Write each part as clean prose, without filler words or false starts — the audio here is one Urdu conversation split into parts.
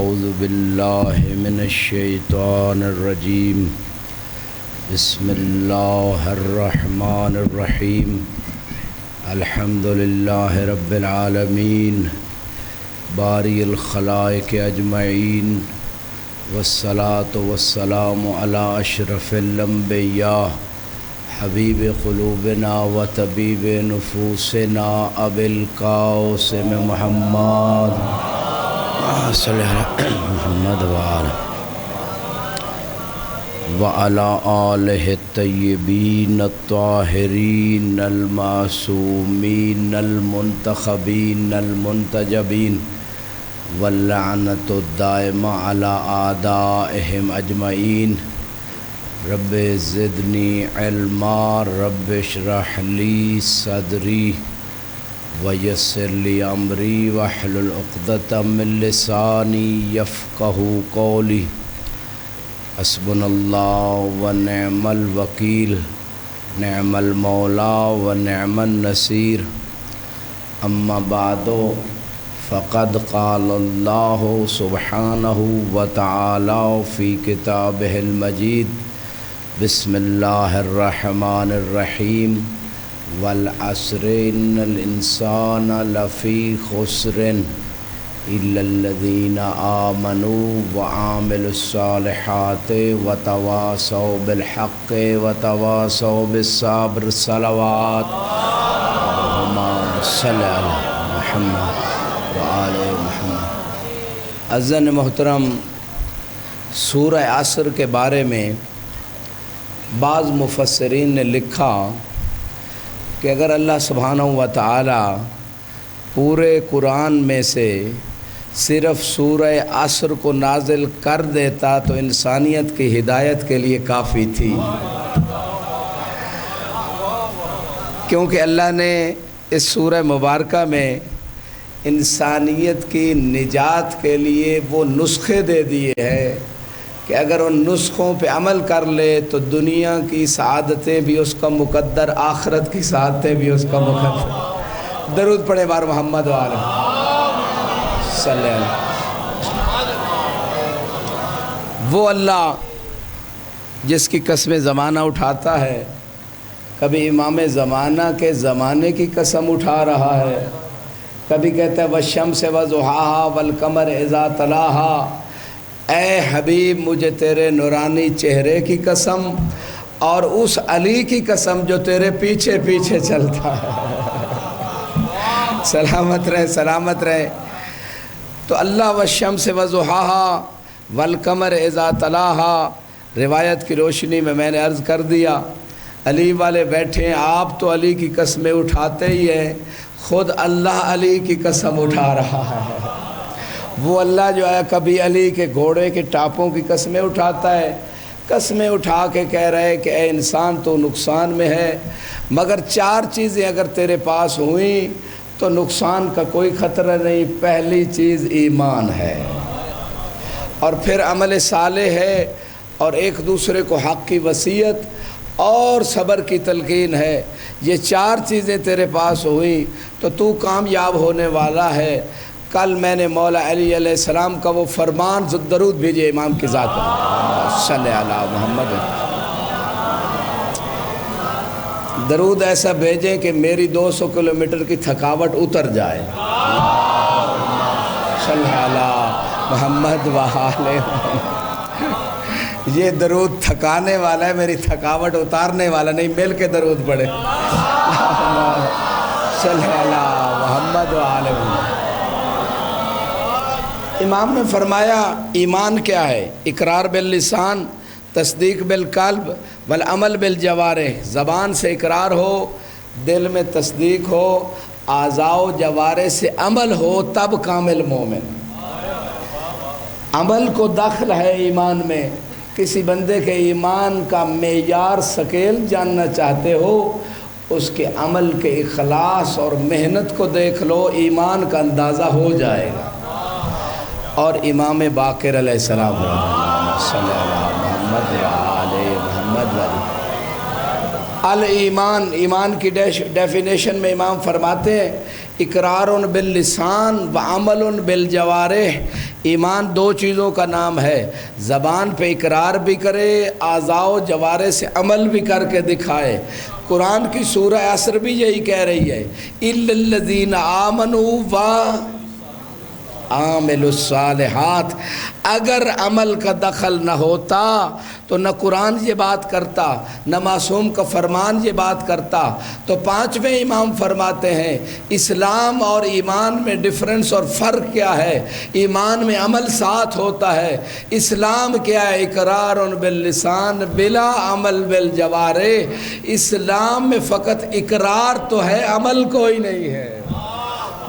أعوذ بالله من الشيطان الرجيم بسم الله الرحمن الرحيم الحمد لله رب العالمين بارئ الخلائق أجمعين والصلاة والسلام على أشرف الأنبياء حبیب قلوبنا و طبیب نفوسنا ابی القاسم محمد صلی اللہ علیہ محمد وعلی آلہ الطیبین الطاہرین المعصومین المنتخبین المنتجبین واللعنۃ الدائمہ علی اعدائہم اجمعین رب زدنی علما رب اشرح لی صدری ویسر لی امری واحلل عقدۃ من لسانی یفقہوا قولی حسبنا اللہ ونعم الوکیل نعم المولا ونعم النصیر اما بعد فقد قال اللہ سبحانہ وتعالی فی کتابہ المجید بسم اللہ الرحمن الرحیم والعصر ان الانسان لفی خسر الا الذین آمنوا وعاملوا الصالحات وتواصوا بالحق وتواصوا بالصبر صلوات اللہم صلی علی محمد وآل محمد۔ عزیزان محترم، سورہ عصر کے بارے میں بعض مفسرین نے لکھا کہ اگر اللہ سبحانہ و تعالی پورے قرآن میں سے صرف سورہ عصر کو نازل کر دیتا تو انسانیت کی ہدایت کے لیے کافی تھی، کیونکہ اللہ نے اس سورہ مبارکہ میں انسانیت کی نجات کے لیے وہ نسخے دے دیے ہیں کہ اگر ان نسخوں پہ عمل کر لے تو دنیا کی سعادتیں بھی اس کا مقدر، آخرت کی سعادتیں بھی اس کا مقدر۔ درود پڑھے بار محمد وآلہ صلی اللہ علیہ وسلم۔ وہ اللہ جس کی قسم زمانہ اٹھاتا ہے، کبھی امام زمانہ کے زمانے کی قسم اٹھا رہا ہے، کبھی کہتا ہے والشمس وضحاہا والقمر اذا تلاہا، اے حبیب مجھے تیرے نورانی چہرے کی قسم اور اس علی کی قسم جو تیرے پیچھے پیچھے چلتا ہے، سلامت رہے سلامت رہے۔ تو اللہ والشمس وضحاہا والقمر اذا تلاہا، روایت کی روشنی میں نے عرض کر دیا، علی والے بیٹھے ہیں، آپ تو علی کی قسمیں اٹھاتے ہی ہیں، خود اللہ علی کی قسم اٹھا رہا ہے۔ وہ اللہ جو ہے کبھی علی کے گھوڑے کے ٹاپوں کی قسمیں اٹھاتا ہے، قسمیں اٹھا کے کہہ رہے کہ اے انسان تو نقصان میں ہے، مگر چار چیزیں اگر تیرے پاس ہوئیں تو نقصان کا کوئی خطرہ نہیں۔ پہلی چیز ایمان ہے، اور پھر عمل صالح ہے، اور ایک دوسرے کو حق کی وصیت اور صبر کی تلقین ہے۔ یہ چار چیزیں تیرے پاس ہوئیں تو کامیاب ہونے والا ہے۔ کل میں نے مولا علی علیہ السلام کا وہ فرمان درود بھیجے امام کی ذات پر صلی علی محمد، درود ایسا بھیجیں کہ میری 200 کلومیٹر کی تھکاوٹ اتر جائے، صلی علی محمد وآلہ۔ یہ درود تھکانے والا ہے، میری تھکاوٹ اتارنے والا نہیں، مل کے درود پڑھے صلی علی محمد وآلہ۔ امام نے فرمایا ایمان کیا ہے؟ اقرار باللسان، تصدیق بالقلب والعمل بالجوارح، زبان سے اقرار ہو، دل میں تصدیق ہو، اعضاء و جوارح سے عمل ہو، تب کامل مومن۔ عمل کو دخل ہے ایمان میں، کسی بندے کے ایمان کا معیار سکیل جاننا چاہتے ہو، اس کے عمل کے اخلاص اور محنت کو دیکھ لو، ایمان کا اندازہ ہو جائے گا۔ اور امام باقر علیہ السلام صلی اللہ محمد وآلہ محمد وآلہ الایمان، ایمان کی ڈیفینیشن میں امام فرماتے ہیں اقرار باللسان و عمل بالجوارح، ایمان دو چیزوں کا نام ہے، زبان پہ اقرار بھی کرے، اعضاء و جوارح سے عمل بھی کر کے دکھائے۔ قرآن کی سورہ عصر بھی یہی کہہ رہی ہے، اِلَّا الَّذِينَ آمَنُوا وَعَمِلُوا الصَّالِحَاتِ۔ اگر عمل کا دخل نہ ہوتا تو نہ قرآن یہ بات کرتا، نہ معصوم کا فرمان یہ بات کرتا۔ تو پانچویں امام فرماتے ہیں اسلام اور ایمان میں ڈفرنس اور فرق کیا ہے؟ ایمان میں عمل ساتھ ہوتا ہے، اسلام کیا ہے؟ اقرار باللسان بلا عمل بالجوارح۔ اسلام میں فقط اقرار تو ہے، عمل کوئی نہیں ہے۔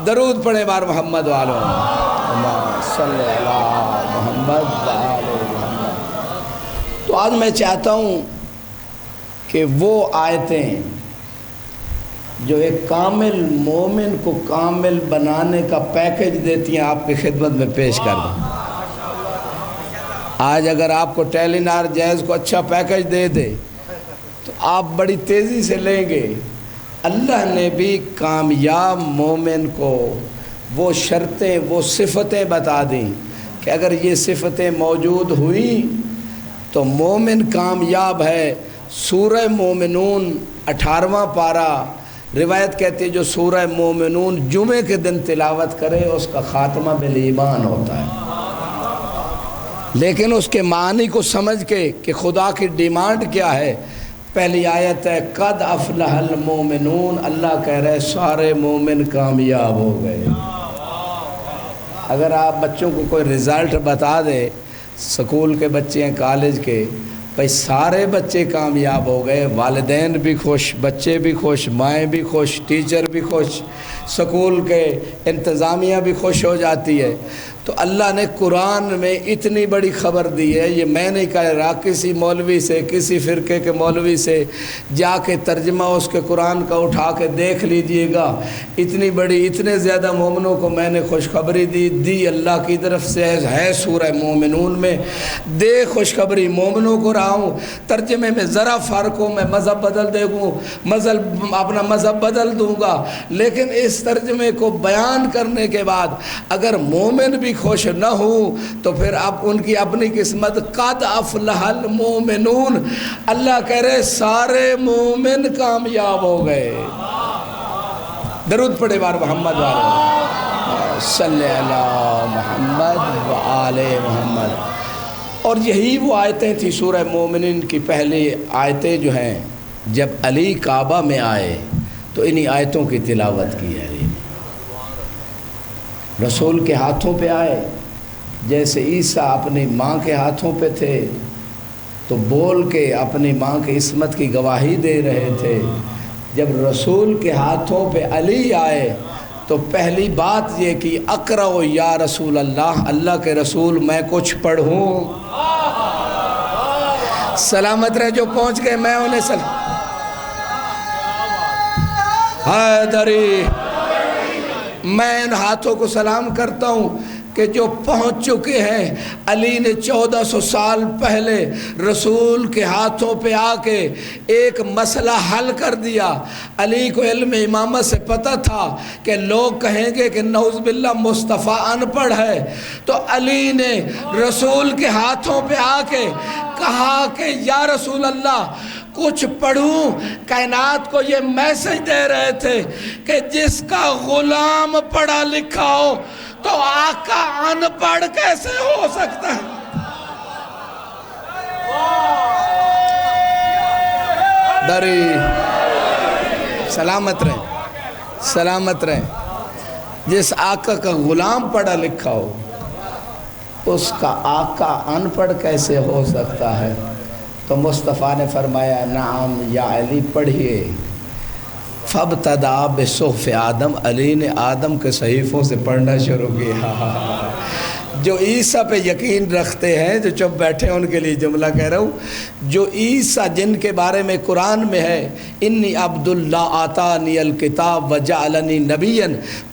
درود پڑھے بار محمد والو، اللہم صلی اللہ محمد وآل محمد۔ تو آج میں چاہتا ہوں کہ وہ آیتیں جو ایک کامل مومن کو کامل بنانے کا پیکج دیتی ہیں آپ کی خدمت میں پیش کر دوں۔ آج اگر آپ کو ٹیلی نار جیز کو اچھا پیکج دے دے تو آپ بڑی تیزی سے لیں گے۔ اللہ نے بھی کامیاب مومن کو وہ شرطیں، وہ صفتیں بتا دیں کہ اگر یہ صفتیں موجود ہوئیں تو مومن کامیاب ہے۔ سورہ مومنون 18واں پارہ روایت کہتی ہے جو سورہ مومنون جمعے کے دن تلاوت کرے اس کا خاتمہ بالایمان ہوتا ہے۔ لیکن اس کے معنی کو سمجھ کے کہ خدا کی ڈیمانڈ کیا ہے، پہلی آیت ہے قد افلح المومنون، اللہ کہہ رہے سارے مومن کامیاب ہو گئے۔ اگر آپ بچوں کو کوئی رزلٹ بتا دے، سکول کے بچے ہیں، کالج کے، بھئی سارے بچے کامیاب ہو گئے، والدین بھی خوش، بچے بھی خوش، مائیں بھی خوش، ٹیچر بھی خوش، سکول کے انتظامیہ بھی خوش ہو جاتی ہے۔ تو اللہ نے قرآن میں اتنی بڑی خبر دی ہے، یہ میں نہیں کہہ رہا، کسی مولوی سے، کسی فرقے کے مولوی سے جا کے ترجمہ اس کے قرآن کا اٹھا کے دیکھ لیجئے گا۔ اتنی بڑی، اتنے زیادہ مومنوں کو میں نے خوشخبری دی اللہ کی طرف سے ہے سورہ مومنون میں۔ دے خوشخبری مومنوں کو رہا ہوں، ترجمے میں ذرا فرق ہو، میں مذہب بدل دے گوں، اپنا مذہب بدل دوں گا، لیکن اس ترجمے کو بیان کرنے کے بعد اگر مومن بھی خوش نہ ہوں تو پھر اب ان کی اپنی قسمت۔ قد افلح المومنون، اللہ کہہ رہے سارے مومن کامیاب ہو گئے۔ درود پڑھے بار محمد والے صلی اللہ محمد وآل محمد۔ اور یہی وہ آیتیں تھیں سورہ مومنین کی پہلی آیتیں جو ہیں، جب علی کعبہ میں آئے تو انہی آیتوں کی تلاوت کی ہے۔ رسول کے ہاتھوں پہ آئے، جیسے عیسیٰ اپنی ماں کے ہاتھوں پہ تھے تو بول کے اپنی ماں کی عصمت کی گواہی دے رہے تھے۔ جب رسول کے ہاتھوں پہ علی آئے تو پہلی بات یہ کہ اقرأ یا رسول اللہ، اللہ کے رسول میں کچھ پڑھوں؟ سلامت رہے جو پہنچ گئے، میں انہیں حیدری، میں ان ہاتھوں کو سلام کرتا ہوں کہ جو پہنچ چکے ہیں۔ علی نے 1400 سال پہلے رسول کے ہاتھوں پہ آ کے ایک مسئلہ حل کر دیا۔ علی کو علم امامت سے پتہ تھا کہ لوگ کہیں گے کہ نعوذ باللہ مصطفیٰ ان پڑھ ہے، تو علی نے رسول کے ہاتھوں پہ آ کے کہا کہ یا رسول اللہ کچھ پڑھوں۔ کائنات کو یہ میسج دے رہے تھے کہ جس کا غلام پڑھا لکھا ہو تو آقا ان پڑھ کیسے ہو سکتا ہے؟ دری سلامت رہیں، سلامت رہیں۔ جس آقا کا غلام پڑھا لکھا ہو اس کا آقا ان پڑھ کیسے ہو سکتا ہے؟ تو مصطفیٰ نے فرمایا نعم یا علی پڑھیے۔ فابتدأ بصحف آدم، علی نے آدم کے صحیفوں سے پڑھنا شروع کیا۔ جو عیسیٰ پہ یقین رکھتے ہیں، جو چپ بیٹھے ہیں ان کے لیے جملہ کہہ رہا ہوں، جو عیسیٰ جن کے بارے میں قرآن میں ہے انی عبداللہ آتانی الکتاب وجعلنی نبیا،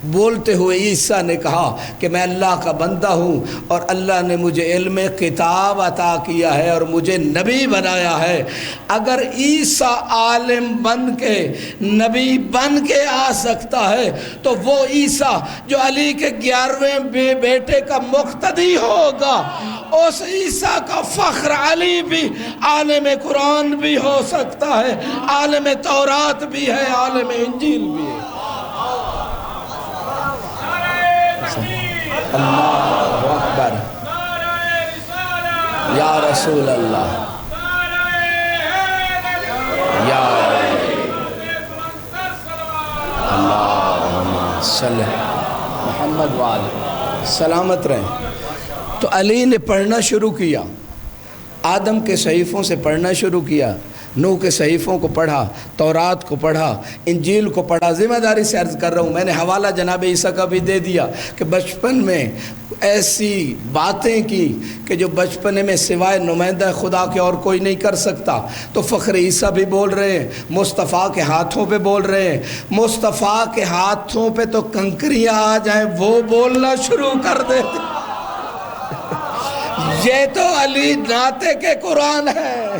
بولتے ہوئے عیسیٰ نے کہا کہ میں اللہ کا بندہ ہوں اور اللہ نے مجھے علم کتاب عطا کیا ہے اور مجھے نبی بنایا ہے۔ اگر عیسیٰ عالم بن کے نبی بن کے آ سکتا ہے تو وہ عیسیٰ جو علی کے 11ویں بیٹے کا مختار مقتدی ہوگا اس عیسیٰ کا فخر علی بھی عالم قرآن بھی ہو سکتا ہے، عالم تورات بھی ہے، عالم انجیل بھی ہے۔ اللہ اکبر، یا رسول اللہ، یا اللہم صلی محمد وآلہ سلامت رہیں۔ تو علی نے پڑھنا شروع کیا، آدم کے صحیفوں سے پڑھنا شروع کیا، نوح کے صحیفوں کو پڑھا، تورات کو پڑھا، انجیل کو پڑھا۔ ذمہ داری سے عرض کر رہا ہوں، میں نے حوالہ جناب عیسیٰ کا بھی دے دیا کہ بچپن میں ایسی باتیں کی کہ جو بچپن میں سوائے نمائندہ خدا کے اور کوئی نہیں کر سکتا۔ تو فخر عیسیٰ بھی بول رہے ہیں، مصطفیٰ کے ہاتھوں پہ بول رہے ہیں، مصطفیٰ کے ہاتھوں پہ تو کنکریاں آ جائیں وہ بولنا شروع کر دیتے۔ یہ تو علی ناطق کے قرآن ہے،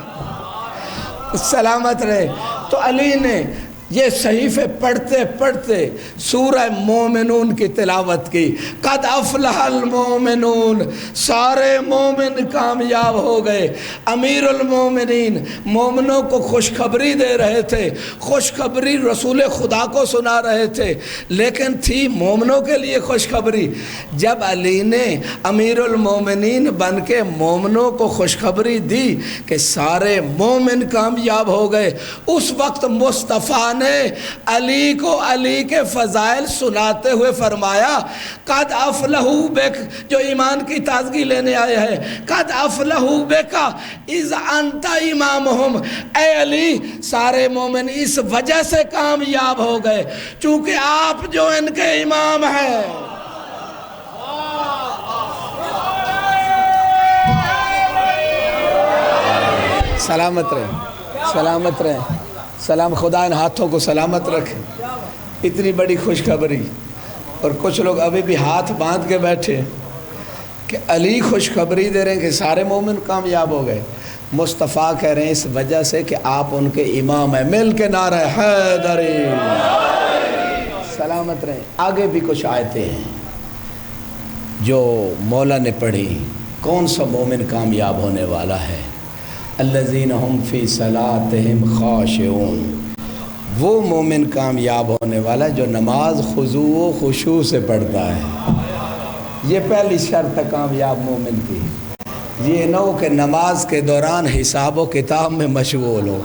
سلامت رہے۔ تو علی نے یہ صحیفے پڑھتے پڑھتے سورہ مومنون کی تلاوت کی۔ قد افلح المومنون، سارے مومن کامیاب ہو گئے۔ امیر المومنین مومنوں کو خوشخبری دے رہے تھے، خوشخبری رسول خدا کو سنا رہے تھے، لیکن تھی مومنوں کے لیے خوشخبری۔ جب علی نے امیر المومنین بن کے مومنوں کو خوشخبری دی کہ سارے مومن کامیاب ہو گئے، اس وقت مصطفیٰ نے علی کو علی کے فضائل سناتے ہوئے فرمایا قد افلحوا بک، جو ایمان کی تازگی لینے آئے ہیں، قد افلحوا بک اذ انت امامہم، اے علی سارے مومن اس وجہ سے کامیاب ہو گئے چونکہ آپ جو ان کے امام ہیں۔ سلامت رہیں، سلامت رہیں، سلام، خدا ان ہاتھوں کو سلامت رکھے۔ اتنی بڑی خوشخبری، اور کچھ لوگ ابھی بھی ہاتھ باندھ کے بیٹھے کہ علی خوشخبری دے رہے ہیں کہ سارے مومن کامیاب ہو گئے۔ مصطفیٰ کہہ رہے ہیں اس وجہ سے کہ آپ ان کے امام ہیں۔ مل کے نعرہ حیدری، سلامت رہیں۔ آگے بھی کچھ آیتیں ہیں جو مولا نے پڑھی، کون سا مومن کامیاب ہونے والا ہے؟ الذین ہم فی صلاتہم خاشعون، وہ مومن کامیاب ہونے والا جو نماز خضوع و خشوع سے پڑھتا ہے۔ یہ پہلی شرط ہے کامیاب مومن کی، یہ نہ ہو کہ نماز کے دوران حساب و کتاب میں مشغول ہو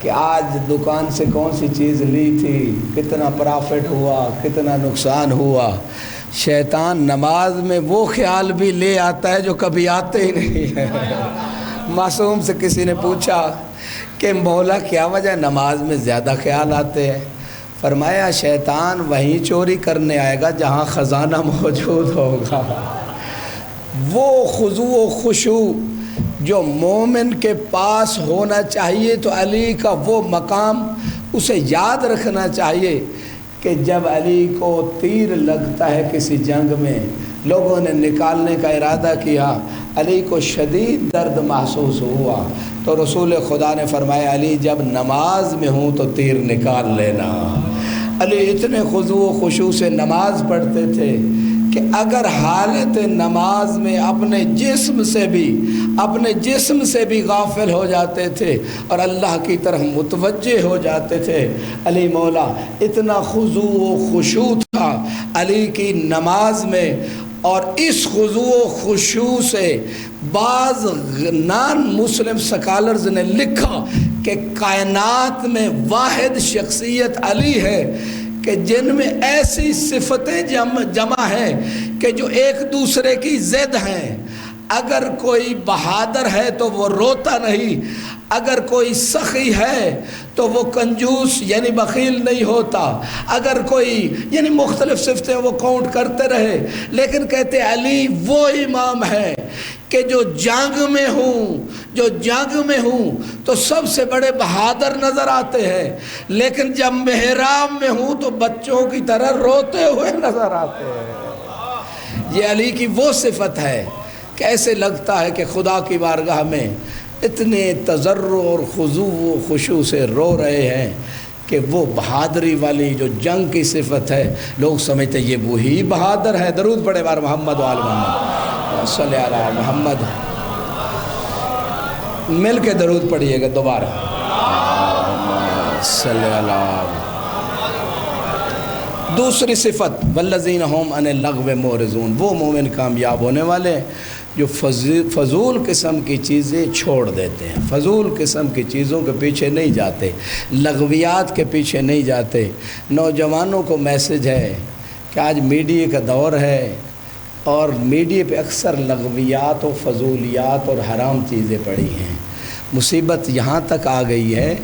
کہ آج دکان سے کون سی چیز لی تھی، کتنا پرافٹ ہوا، کتنا نقصان ہوا۔ شیطان نماز میں وہ خیال بھی لے آتا ہے جو کبھی آتے ہی نہیں ہے۔ معصوم سے کسی نے پوچھا کہ مولا کیا وجہ نماز میں زیادہ خیال آتے ہیں؟ فرمایا شیطان وہیں چوری کرنے آئے گا جہاں خزانہ موجود ہوگا۔ وہ خضوع و خشوع جو مومن کے پاس ہونا چاہیے، تو علی کا وہ مقام اسے یاد رکھنا چاہیے کہ جب علی کو تیر لگتا ہے کسی جنگ میں، لوگوں نے نکالنے کا ارادہ کیا، علی کو شدید درد محسوس ہوا، تو رسول خدا نے فرمایا علی جب نماز میں ہوں تو تیر نکال لینا۔ علی اتنے خضوع و خشوع سے نماز پڑھتے تھے کہ اگر حالت نماز میں اپنے جسم سے بھی غافل ہو جاتے تھے اور اللہ کی طرف متوجہ ہو جاتے تھے۔ علی مولا اتنا خضوع و خشوع تھا علی کی نماز میں، اور اس خضوع و خشوع سے بعض نان مسلم سکالرز نے لکھا کہ کائنات میں واحد شخصیت علی ہے کہ جن میں ایسی صفتیں جمع ہیں کہ جو ایک دوسرے کی ضد ہیں۔ اگر کوئی بہادر ہے تو وہ روتا نہیں، اگر کوئی سخی ہے تو وہ کنجوس یعنی بخیل نہیں ہوتا، اگر کوئی یعنی مختلف صفتیں وہ کاؤنٹ کرتے رہے، لیکن کہتے علی وہ امام ہے کہ جو جنگ میں ہوں تو سب سے بڑے بہادر نظر آتے ہیں، لیکن جب محراب میں ہوں تو بچوں کی طرح روتے ہوئے نظر آتے ہیں۔ یہ علی کی وہ صفت ہے کہ ایسے لگتا ہے کہ خدا کی بارگاہ میں اتنے تضرع اور خضوع و خشوع سے رو رہے ہیں کہ وہ بہادری والی جو جنگ کی صفت ہے، لوگ سمجھتے یہ وہی بہادر ہے۔ درود پڑھے بار محمد و آل محمد صلی اللہ علیہ محمد، مل کے درود پڑھیے گا دوبارہ صلی اللہ۔ دوسری صفت والذین هم عن اللغو معرضون، وہ مومن کامیاب ہونے والے جو فضول قسم کی چیزیں چھوڑ دیتے ہیں، فضول قسم کی چیزوں کے پیچھے نہیں جاتے، لغویات کے پیچھے نہیں جاتے۔ نوجوانوں کو میسج ہے کہ آج میڈیا کا دور ہے اور میڈیا پہ اکثر لغویات و فضولیات اور حرام چیزیں پڑی ہیں۔ مصیبت یہاں تک آ گئی ہے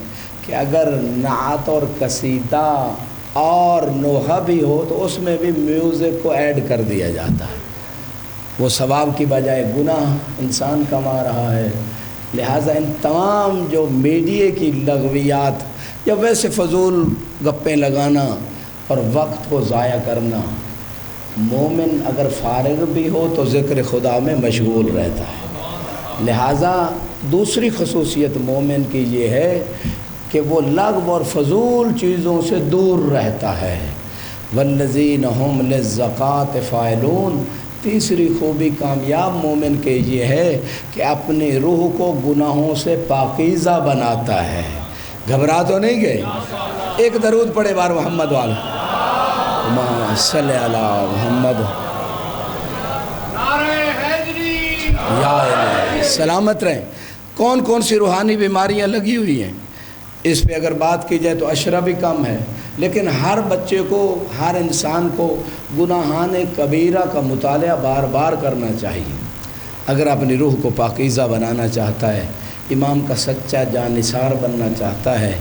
کہ اگر نعت اور قصیدہ اور نوحہ بھی ہو تو اس میں بھی میوزک کو ایڈ کر دیا جاتا ہے، وہ ثواب کی بجائے گناہ انسان کما رہا ہے۔ لہٰذا ان تمام جو میڈیا کی لغویات یا ویسے فضول گپیں لگانا اور وقت کو ضائع کرنا، مومن اگر فارغ بھی ہو تو ذکر خدا میں مشغول رہتا ہے۔ لہٰذا دوسری خصوصیت مومن کی یہ ہے کہ وہ لغو اور فضول چیزوں سے دور رہتا ہے۔ والذین هم للزکوٰۃ فاعلون، تیسری خوبی کامیاب مومن کے یہ ہے کہ اپنی روح کو گناہوں سے پاکیزہ بناتا ہے۔ گھبرا تو نہیں گئے؟ ایک درود پڑھے بار محمد والا اللہم صلی علی محمد۔ یا الہی سلامت رہیں۔ کون کون سی روحانی بیماریاں لگی ہوئی ہیں اس پہ اگر بات کی جائے تو اشرا بھی کم ہے، لیکن ہر بچے کو، ہر انسان کو گناہان کبیرہ کا مطالعہ بار بار کرنا چاہیے اگر اپنی روح کو پاکیزہ بنانا چاہتا ہے، امام کا سچا جانثار بننا چاہتا ہے،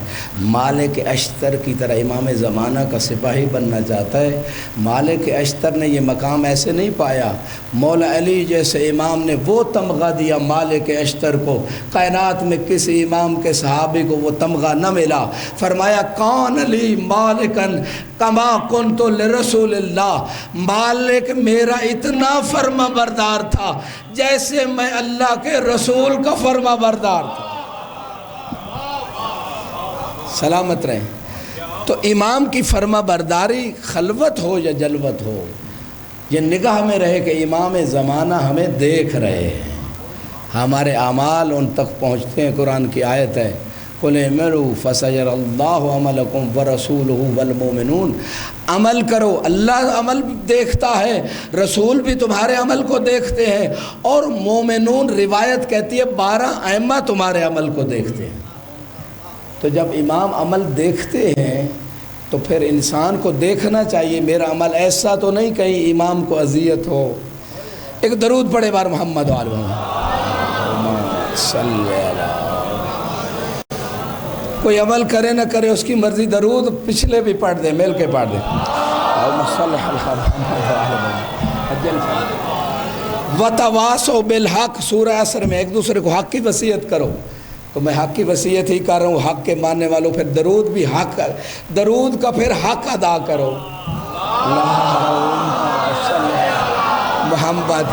مالک اشتر کی طرح امام زمانہ کا سپاہی بننا چاہتا ہے۔ مالک اشتر نے یہ مقام ایسے نہیں پایا، مولا علی جیسے امام نے وہ تمغہ دیا مالک اشتر کو، کائنات میں کسی امام کے صحابی کو وہ تمغہ نہ ملا۔ فرمایا کون علی مالکن کما کنت لرسول اللہ، مالک میرا اتنا فرما بردار تھا جیسے میں اللہ کے رسول کا فرما بردار تھا۔ سلامت رہیں۔ تو امام کی فرما برداری خلوت ہو یا جلوت ہو، یہ نگاہ میں رہے کہ امام زمانہ ہمیں دیکھ رہے ہیں، ہمارے اعمال ان تک پہنچتے ہیں۔ قرآن کی آیت ہے قُلِ اعْمَلُوا فَسَيَرَى اللَّهُ عَمَلَكُمْ وَرَسُولُهُ وَالْمُؤْمِنُونَ، عمل کرو، اللہ عمل دیکھتا ہے، رسول بھی تمہارے عمل کو دیکھتے ہیں، اور مومنون روایت کہتی ہے 12 ائمہ تمہارے عمل کو دیکھتے ہیں۔ تو جب امام عمل دیکھتے ہیں تو پھر انسان کو دیکھنا چاہیے میرا عمل ایسا تو نہیں کہیں امام کو اذیت ہو۔ ایک درود پڑھے بار محمد و آل محمد صلی اللہ۔ کوئی عمل کرے نہ کرے اس کی مرضی، درود پچھلے بھی پڑھ دیں، مل کے پڑھ دیں۔ وَتَوَاصَوْا بِالْحَقِّ، سورہ عصر میں ایک دوسرے کو حق کی وصیت کرو۔ تو میں حق کی وصیت ہی کر رہا ہوں، حق کے ماننے والوں، پھر درود بھی حق، درود کا پھر حق ادا کرو۔ محمد۔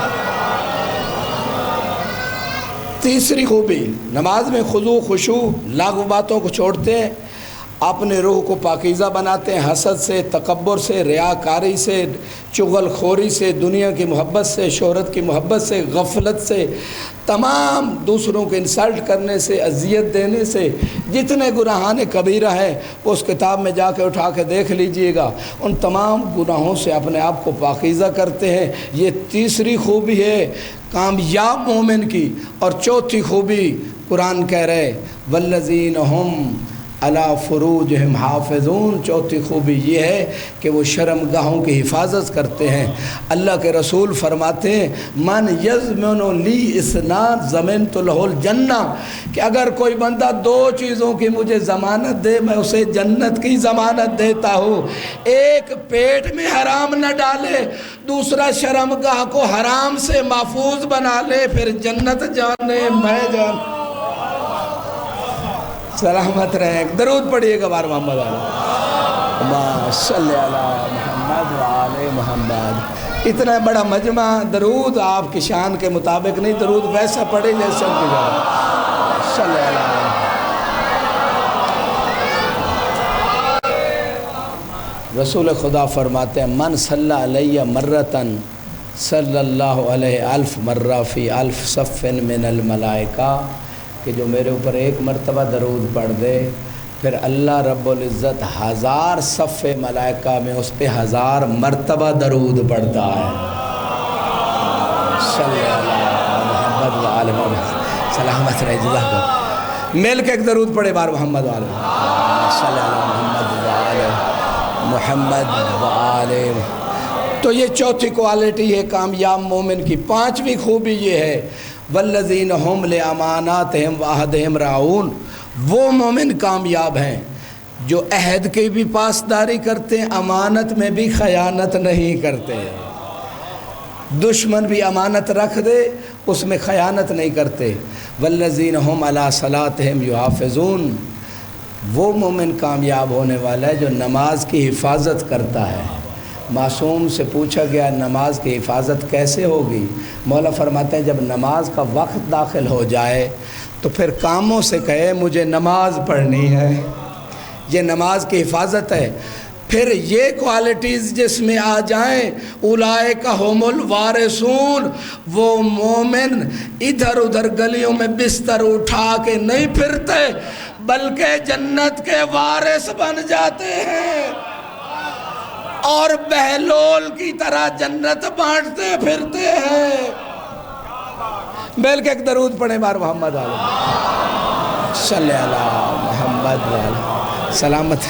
تیسری خوبی نماز میں خضوع خشوع، لاغو باتوں کو چھوڑتے ہیں، اپنے روح کو پاکیزہ بناتے ہیں حسد سے، تکبر سے، ریاکاری سے، چغل خوری سے، دنیا کی محبت سے، شہرت کی محبت سے، غفلت سے، تمام دوسروں کو انسلٹ کرنے سے، اذیت دینے سے، جتنے گناہان کبیرہ ہیں وہ اس کتاب میں جا کے اٹھا کے دیکھ لیجئے گا، ان تمام گناہوں سے اپنے آپ کو پاکیزہ کرتے ہیں۔ یہ تیسری خوبی ہے کامیاب مومن کی۔ اور چوتھی خوبی قرآن کہہ رہے والذین هم علی فروجہم حافظون، چوتھی خوبی یہ ہے کہ وہ شرمگاہوں کی حفاظت کرتے ہیں۔ اللہ کے رسول فرماتے ہیں من یضمن لی اثنان ضمنت لہ الجنہ، کہ اگر کوئی بندہ 2 چیزوں کی مجھے ضمانت دے میں اسے جنت کی ضمانت دیتا ہوں۔ ایک پیٹ میں حرام نہ ڈالے، دوسرا شرمگاہ کو حرام سے محفوظ بنا لے، پھر جنت جانے میں جانے۔ سلامت رہیں۔ درود پڑھیے گا بار محمد علیہ صلی اللہ محمد وآل محمد۔ اتنا بڑا مجمع، درود آپ کی شان کے مطابق نہیں، درود ویسا پڑھے جیسا کی جائے۔ صلی اللہ رسول خدا فرماتے ہیں من صلی علیہ مرتن صلی اللہ علیہ الف مرہ فی الف صف من الملائکہ، کہ جو میرے اوپر ایک مرتبہ درود پڑھ دے پھر اللہ رب العزت 1000 صف ملائکہ میں اس پہ 1000 مرتبہ درود پڑھتا ہے۔ صلی اللہ محمد و آل محمد، سلامت رہے جزاک اللہ۔ مل کے ایک درود پڑھے بار محمد و آل محمد، صلی اللہ محمد و آل محمد و آل محمد۔ تو یہ چوتھی کوالٹی ہے کامیاب مومن کی۔ پانچویں خوبی یہ ہے والذین ہم لاماناتہم وعہدہم راعون، وہ مومن کامیاب ہیں جو عہد کی بھی پاسداری کرتے ہیں، امانت میں بھی خیانت نہیں کرتے۔ دشمن بھی امانت رکھ دے اس میں خیانت نہیں کرتے۔ والذین ہم علی صلاتہم یحافظون، وہ مومن کامیاب ہونے والا ہے جو نماز کی حفاظت کرتا ہے۔ معصوم سے پوچھا گیا نماز کی حفاظت کیسے ہوگی؟ مولا فرماتے ہیں جب نماز کا وقت داخل ہو جائے تو پھر کاموں سے کہے مجھے نماز پڑھنی ہے، یہ نماز کی حفاظت ہے۔ پھر یہ کوالٹیز جس میں آ جائیں اولئک ھم الوارثون، وہ مومن ادھر ادھر گلیوں میں بستر اٹھا کے نہیں پھرتے بلکہ جنت کے وارث بن جاتے ہیں اور بہلول کی طرح جنت بانٹتے پھرتے ہیں۔ بیل کے ایک درود پڑھیں بار محمد علیہ صلی اللہ محمد علیہ، سلامت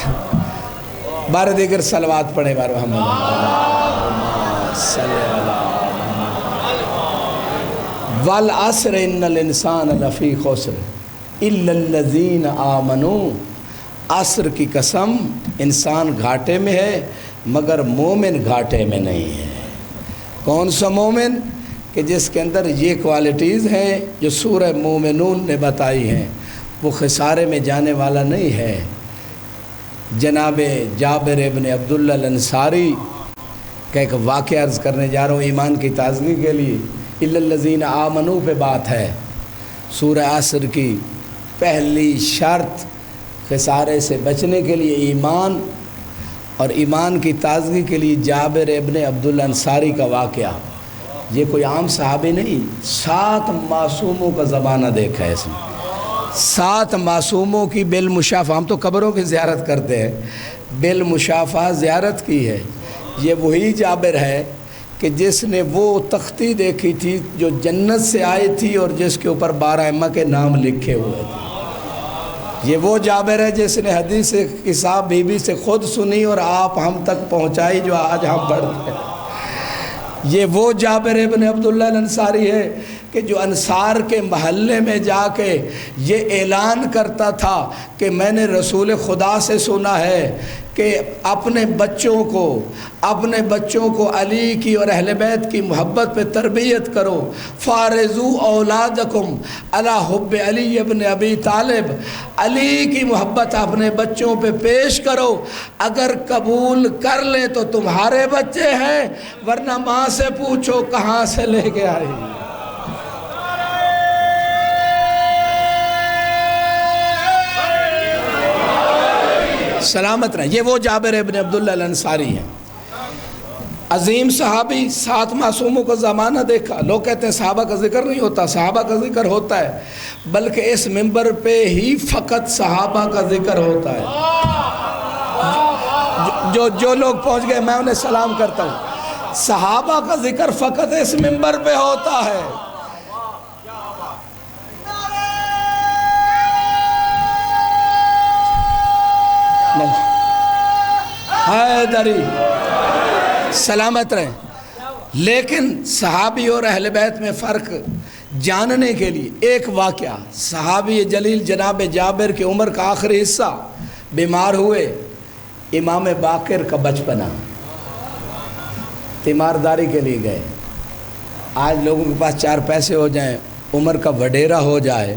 بار دیگر صلوات پڑھیں بار محمد علیہ صلی اللہ والعصر ان الانسان لفی خسر الا الذین آمنوا، عصر کی قسم انسان گھاٹے میں ہے مگر مومن گھاٹے میں نہیں ہے۔ کون سا مومن؟ کہ جس کے اندر یہ کوالٹیز ہیں جو سورہ مومنون نے بتائی ہیں، وہ خسارے میں جانے والا نہیں ہے۔ جناب جابر ابن عبداللہ الانصاری کا ایک واقعہ عرض کرنے جا رہا ہوں ایمان کی تازگی کے لیے۔ الا الذین آمنوا پہ بات ہے۔ سورہ عصر کی پہلی شرط خسارے سے بچنے کے لیے ایمان، اور ایمان کی تازگی کے لیے جابر ابن عبداللہ انصاری کا واقعہ۔ یہ کوئی عام صحابی نہیں، 7 معصوموں کا زمانہ دیکھا ہے اس میں، 7 معصوموں کی بالمشافہ، ہم تو قبروں کی زیارت کرتے ہیں، بالمشافہ زیارت کی ہے۔ یہ وہی جابر ہے کہ جس نے وہ تختی دیکھی تھی جو جنت سے آئی تھی اور جس کے اوپر 12 ائمہ کے نام لکھے ہوئے تھے۔ یہ وہ جابر ہے جس نے حدیث کتاب بی بی سے خود سنی اور آپ ہم تک پہنچائی جو آج ہم پڑھتے ہیں۔ یہ وہ جابر ابن عبداللہ الانصاری ہے کہ جو انصار کے محلے میں جا کے یہ اعلان کرتا تھا کہ میں نے رسول خدا سے سنا ہے کہ اپنے بچوں کو علی کی اور اہل بیت کی محبت پہ تربیت کرو، فارزو اولادکم علی حب علی ابن ابی طالب، علی کی محبت اپنے بچوں پہ پیش کرو، اگر قبول کر لیں تو تمہارے بچے ہیں ورنہ ماں سے پوچھو کہاں سے لے کے آئی۔ سلامت رہے۔ یہ وہ جابر ابن عبداللہ الانصاری ہیں، عظیم صحابی، 7 معصوموں کا زمانہ دیکھا۔ لوگ کہتے ہیں صحابہ کا ذکر نہیں ہوتا، صحابہ کا ذکر ہوتا ہے، بلکہ اس منبر پہ ہی فقط صحابہ کا ذکر ہوتا ہے۔ جو لوگ پہنچ گئے میں انہیں سلام کرتا ہوں۔ صحابہ کا ذکر فقط اس منبر پہ ہوتا ہے۔ حیدری سلامت رہیں۔ لیکن صحابی اور اہل بیت میں فرق جاننے کے لیے ایک واقعہ، صحابی جلیل جناب جابر کی عمر کا آخری حصہ بیمار ہوئے، امام باقر کا بچپنا، تیمارداری کے لیے گئے۔ آج لوگوں کے پاس 4 پیسے ہو جائیں، عمر کا وڈیرا ہو جائے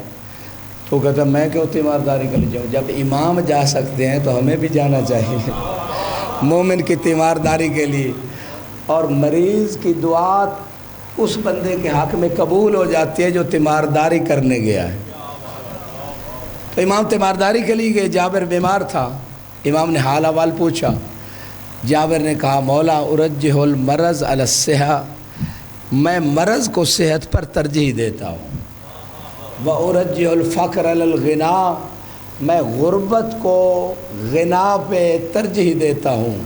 تو کہتا میں کیوں تیمارداری کے لیے جاؤں؟ جب امام جا سکتے ہیں تو ہمیں بھی جانا چاہیے مومن کی تیمارداری کے لیے۔ اور مریض کی دعا اس بندے کے حق میں قبول ہو جاتی ہے جو تیمارداری کرنے گیا ہے۔ تو امام تیمارداری کے لیے گئے، جابر بیمار تھا، امام نے حال احوال پوچھا جابر نے کہا مولا ارجح المرض علی الصحہ، میں مرض کو صحت پر ترجیح دیتا ہوں، وارجح الفقر علی الغنا، میں غربت کو غنا پہ ترجیح دیتا ہوں،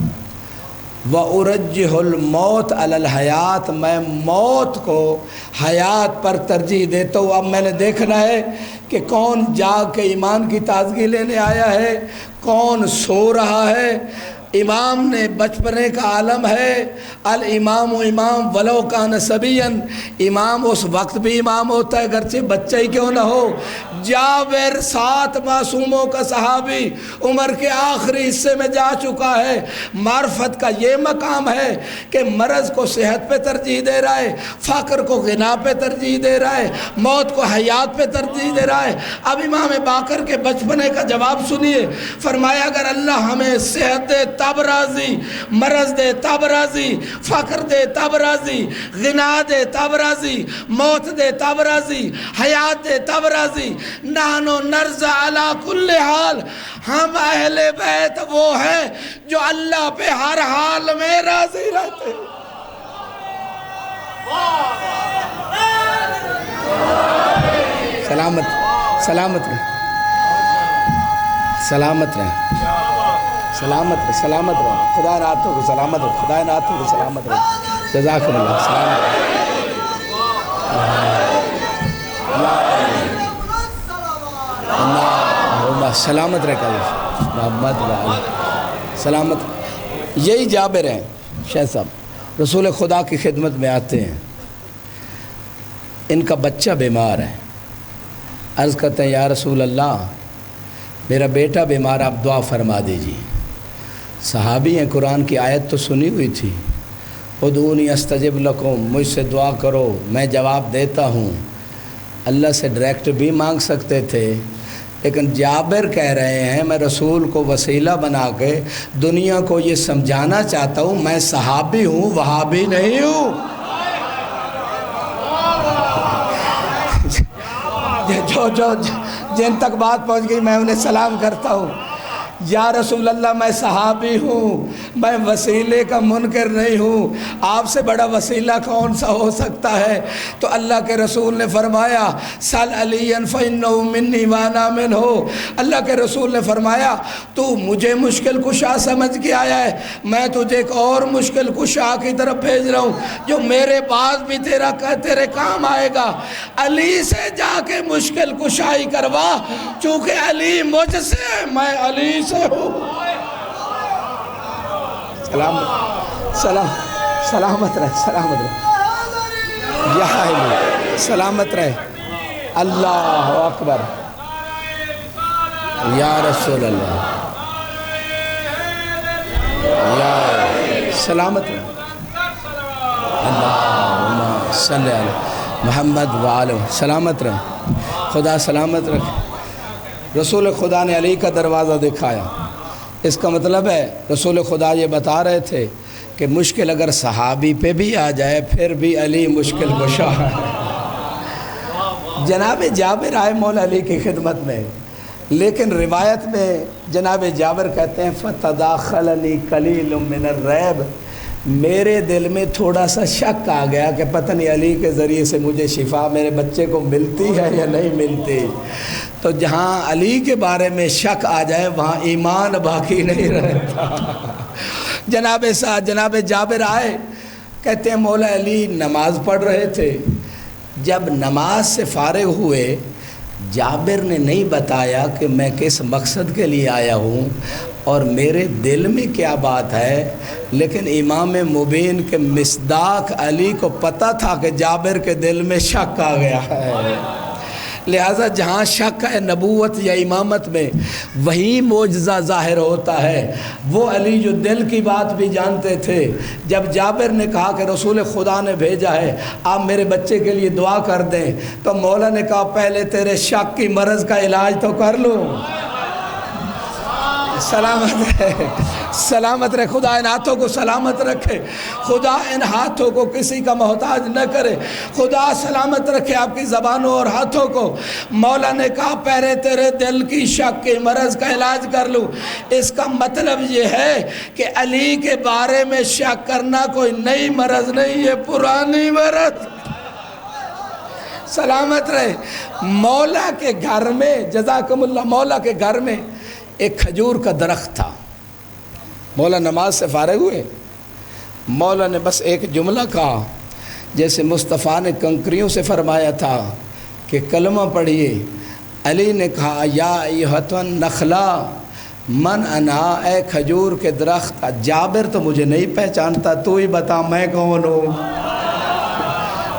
وارجح الموت علی الحیات، میں موت کو حیات پر ترجیح دیتا ہوں۔ اب میں نے دیکھنا ہے کہ کون جاگ کے ایمان کی تازگی لینے آیا ہے، کون سو رہا ہے۔ امام نے بچپنے کا عالم ہے، الامام امام ولو کان صبیا، امام اس وقت بھی امام ہوتا ہے گرچہ بچہ ہی کیوں نہ ہو۔ جابر 7 معصوموں کا صحابی عمر کے آخری حصے میں جا چکا ہے۔ معرفت کا یہ مقام ہے کہ مرض کو صحت پہ ترجیح دے رہا ہے، فقر کو غنا پہ ترجیح دے رہا ہے، موت کو حیات پہ ترجیح دے رہا ہے۔ اب امام باقر کے بچپنے کا جواب سنیے، فرمایا اگر اللہ ہمیں صحت دے تب راضی، مرض دے تب راضی، فقر دے تب راضی، غنا دے تب راضی، موت دے تب راضی، حیات دے تب راضی۔ نحنو نرضى علی کل حال، ہم اہل بیت وہ ہیں جو اللہ پہ ہر حال میں راضی رہتے ہیں۔ سلامت سلامت رہے، سلامت رہے، سلامت رہے، سلامت رہے، خدا ناتوں کو سلامت رہے، خدا ناتوں کو سلامت رہے، جزاکم اللہ، سلامت رہے۔ سلامت رہے محمد سلامت۔ یہی جابر ہیں شیخ صاحب، رسول خدا کی خدمت میں آتے ہیں، ان کا بچہ بیمار ہے، عرض کرتے ہیں یا رسول اللہ میرا بیٹا بیمار، آپ دعا فرما دیجیے۔ صحابی ہیں، قرآن کی آیت تو سنی ہوئی تھی، ادعونی استجب لکم، مجھ سے دعا کرو میں جواب دیتا ہوں۔ اللہ سے ڈائریکٹ بھی مانگ سکتے تھے، لیکن جابر کہہ رہے ہیں میں رسول کو وسیلہ بنا کے دنیا کو یہ سمجھانا چاہتا ہوں میں صحابی ہوں، وہابی نہیں ہوں۔ جن تک بات پہنچ گئی میں انہیں سلام کرتا ہوں، یا رسول اللہ میں صحابی ہوں، میں وسیلے کا منکر نہیں ہوں، آپ سے بڑا وسیلہ کون سا ہو سکتا ہے؟ تو اللہ کے رسول نے فرمایا سل علی فإنہ منی وانا منہ، اللہ کے رسول نے فرمایا تو مجھے مشکل کشا سمجھ کے آیا ہے، میں تجھے ایک اور مشکل کشا کی طرف بھیج رہا ہوں جو میرے بعد بھی تیرے کام آئے گا۔ علی سے جا کے مشکل کشائی کروا، چونکہ علی مجھ سے، میں علی سے ہوں۔ سلامت رہے، سلامت رہے، یا علی سلامت رہے، اللہ اکبر، یا رسول اللہ، یا سلامت رہے، اللہم صلی علی محمد وآلہ، سلامت رہے، خدا سلامت رکھے۔ رسول خدا نے علی کا دروازہ دکھایا، اس کا مطلب ہے رسول خدا یہ بتا رہے تھے کہ مشکل اگر صحابی پہ بھی آ جائے پھر بھی علی مشکل کشا ہے۔ جناب جابر آئے مولا علی کی خدمت میں، لیکن روایت میں جناب جابر کہتے ہیں فَتَدَاخَلَنِي قَلِيلٌ مِّنَ الرَّيْبِ، میرے دل میں تھوڑا سا شک آ گیا کہ پتہ نہیں علی کے ذریعے سے مجھے شفا میرے بچے کو ملتی ہے یا نہیں ملتی۔ تو جہاں علی کے بارے میں شک آ جائے وہاں ایمان باقی نہیں رہتا۔ جناب جابر آئے، کہتے ہیں مولا علی نماز پڑھ رہے تھے، جب نماز سے فارغ ہوئے جابر نے نہیں بتایا کہ میں کس مقصد کے لیے آیا ہوں اور میرے دل میں کیا بات ہے، لیکن امام مبین کے مصداق علی کو پتہ تھا کہ جابر کے دل میں شک آ گیا ہے، لہٰذا جہاں شک ہے نبوت یا امامت میں وہی معجزہ ظاہر ہوتا ہے۔ وہ علی جو دل کی بات بھی جانتے تھے، جب جابر نے کہا کہ رسول خدا نے بھیجا ہے آپ میرے بچے کے لیے دعا کر دیں، تو مولا نے کہا پہلے تیرے شک کی مرض کا علاج تو کر لوں۔ سلامت رہے، سلامت رہے، خدا ان ہاتھوں کو سلامت رکھے، خدا ان ہاتھوں کو کسی کا محتاج نہ کرے، خدا سلامت رکھے آپ کی زبانوں اور ہاتھوں کو۔ مولا نے کہا پہلے تیرے دل کی شک کے مرض کا علاج کر لوں۔ اس کا مطلب یہ ہے کہ علی کے بارے میں شک کرنا کوئی نئی مرض نہیں ہے، پرانی مرض۔ سلامت رہے۔ مولا کے گھر میں، جزاکم اللہ، مولا کے گھر میں ایک کھجور کا درخت تھا۔ مولا نماز سے فارغ ہوئے، مولا نے بس ایک جملہ کہا، جیسے مصطفیٰ نے کنکریوں سے فرمایا تھا کہ کلمہ پڑھیے۔ علی نے کہا یا ایھۃ النخلہ من انا، اے کھجور کے درخت، جابر تو مجھے نہیں پہچانتا، تو ہی بتا میں کون ہوں۔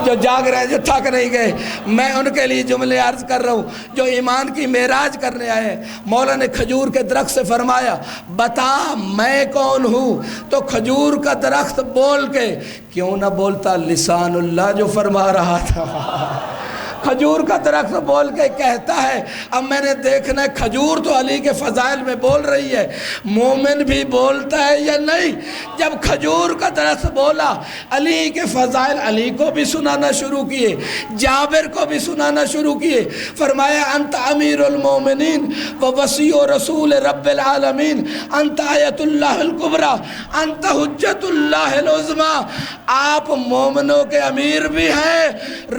جو جاگ رہے ہیں، جو تھک نہیں گئے، میں ان کے لیے جملے عرض کر رہا ہوں جو ایمان کی معراج کرنے آئے ہیں۔ مولا نے کھجور کے درخت سے فرمایا بتا میں کون ہوں، تو کھجور کا درخت بول کے، کیوں نہ بولتا لسان اللہ جو فرما رہا تھا۔ کھجور کا درخت بول کے کہتا ہے اب میں نے دیکھنا ہے کھجور تو علی کے فضائل میں بول رہی ہے، مومن بھی بولتا ہے یا نہیں۔ جب کھجور کا درخت بولا، علی کے فضائل علی کو بھی سنانا شروع کیے، جابر کو بھی سنانا شروع کیے۔ فرمایا انت امیر المومنین و وصی رسول رب العالمین، انت آیت اللہ الکبریٰ، انت حجت اللہ العظمیٰ۔ آپ مومنوں کے امیر بھی ہیں،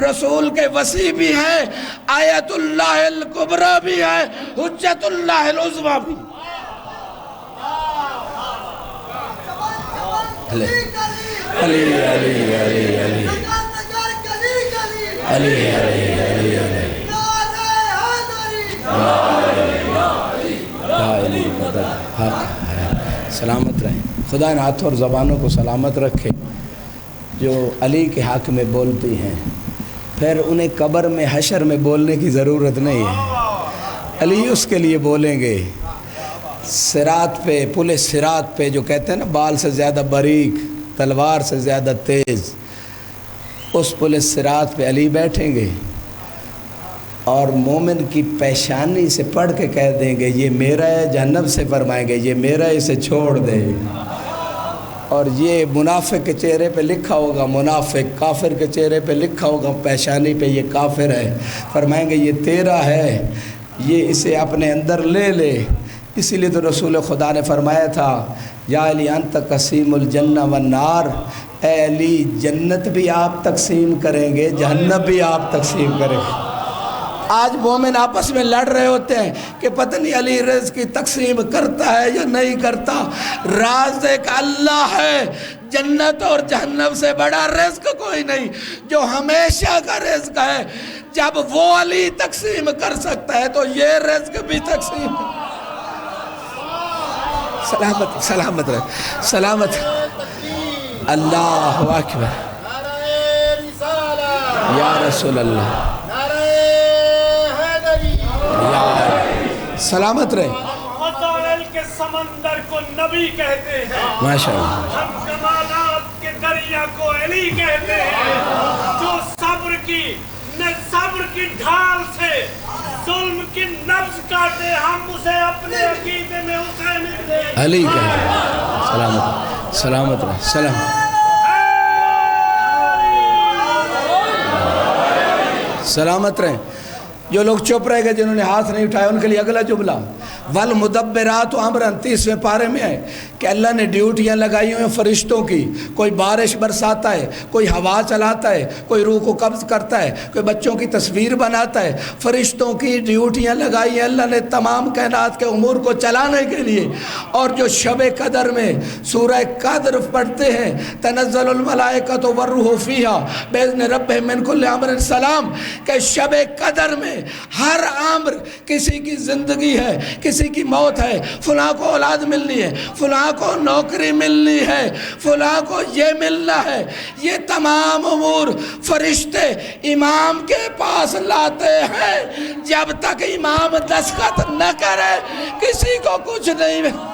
رسول کے وصی بھی ہے، آیت اللہ الکبریٰ بھی ہے، حجت اللہ العظمیٰ بھی۔ علی علی علی علی علی علی علی علی مدد حق ہے۔ سلامت رہیں، خدا ان ہاتھوں اور زبانوں کو سلامت رکھے جو علی کے حق میں بولتی ہیں، پھر انہیں قبر میں حشر میں بولنے کی ضرورت نہیں ہے، علی اس کے لیے بولیں گے۔ صراط پہ، پل صراط پہ جو کہتے ہیں نا بال سے زیادہ باریک، تلوار سے زیادہ تیز، اس پل صراط پہ علی بیٹھیں گے اور مومن کی پیشانی سے پڑھ کے کہہ دیں گے یہ میرا ہے، جہنم سے فرمائیں گے یہ میرا ہے، اسے چھوڑ دے۔ اور یہ منافق کے چہرے پہ لکھا ہوگا منافق، کافر کے چہرے پہ لکھا ہوگا پیشانی پہ یہ کافر ہے، فرمائیں گے یہ تیرا ہے، یہ اسے اپنے اندر لے لے۔ اسی لیے تو رسول خدا نے فرمایا تھا یا علی انت قسیم الجنہ والنار، اے علی جنت بھی آپ تقسیم کریں گے، جہنم بھی آپ تقسیم کریں گے۔ آج مومن آپس میں لڑ رہے ہوتے ہیں کہ پتہ نہیں علی رزق کی تقسیم کرتا ہے یا نہیں کرتا۔ رازق اللہ ہے، جنت اور جہنم سے بڑا رزق کوئی نہیں، جو ہمیشہ کا رزق ہے۔ جب وہ علی تقسیم کر سکتا ہے تو یہ رزق بھی تقسیم۔ سلامت سلامت رہے، سلامت۔ اللہ اکبر، یا رسول اللہ، سلامت رہے۔ فضائل کے سمندر کو نبی کہتے ہیں، ماشاءاللہ، ہم کمالات کے دریا کو علی کہتے ہیں۔ جو صبر کی ڈھال سے ظلم کی نبض کاٹے، ہم اسے اپنے عقیدے میں حسین ابن علی کہتے ہیں۔ سلامت سلامت رہے، سلامت سلامت رہیں۔ جو لوگ چپ رہے گئے، جنہوں نے ہاتھ نہیں اٹھائے، ان کے لیے اگلا جملہ والمدبرات امرا 30ویں پارے میں ہے کہ اللہ نے ڈیوٹیاں لگائی ہوئی ہیں فرشتوں کی، کوئی بارش برساتا ہے، کوئی ہوا چلاتا ہے، کوئی روح کو قبض کرتا ہے، کوئی بچوں کی تصویر بناتا ہے۔ فرشتوں کی ڈیوٹیاں لگائی ہیں اللہ نے تمام کائنات کے امور کو چلانے کے لیے۔ اور جو شب قدر میں سورہ قدر پڑھتے ہیں، تنزل الملائکۃ والروح فیہا باذن ربہم من کل امر سلام، کہ شب قدر میں ہر امر، کسی کی زندگی ہے، کسی کی موت ہے، فلاں کو اولاد ملنی ہے، فلاں کو نوکری ملنی ہے، فلاں کو یہ ملنا ہے، یہ تمام امور فرشتے امام کے پاس لاتے ہیں۔ جب تک امام دستخط نہ کرے کسی کو کچھ نہیں ملتا۔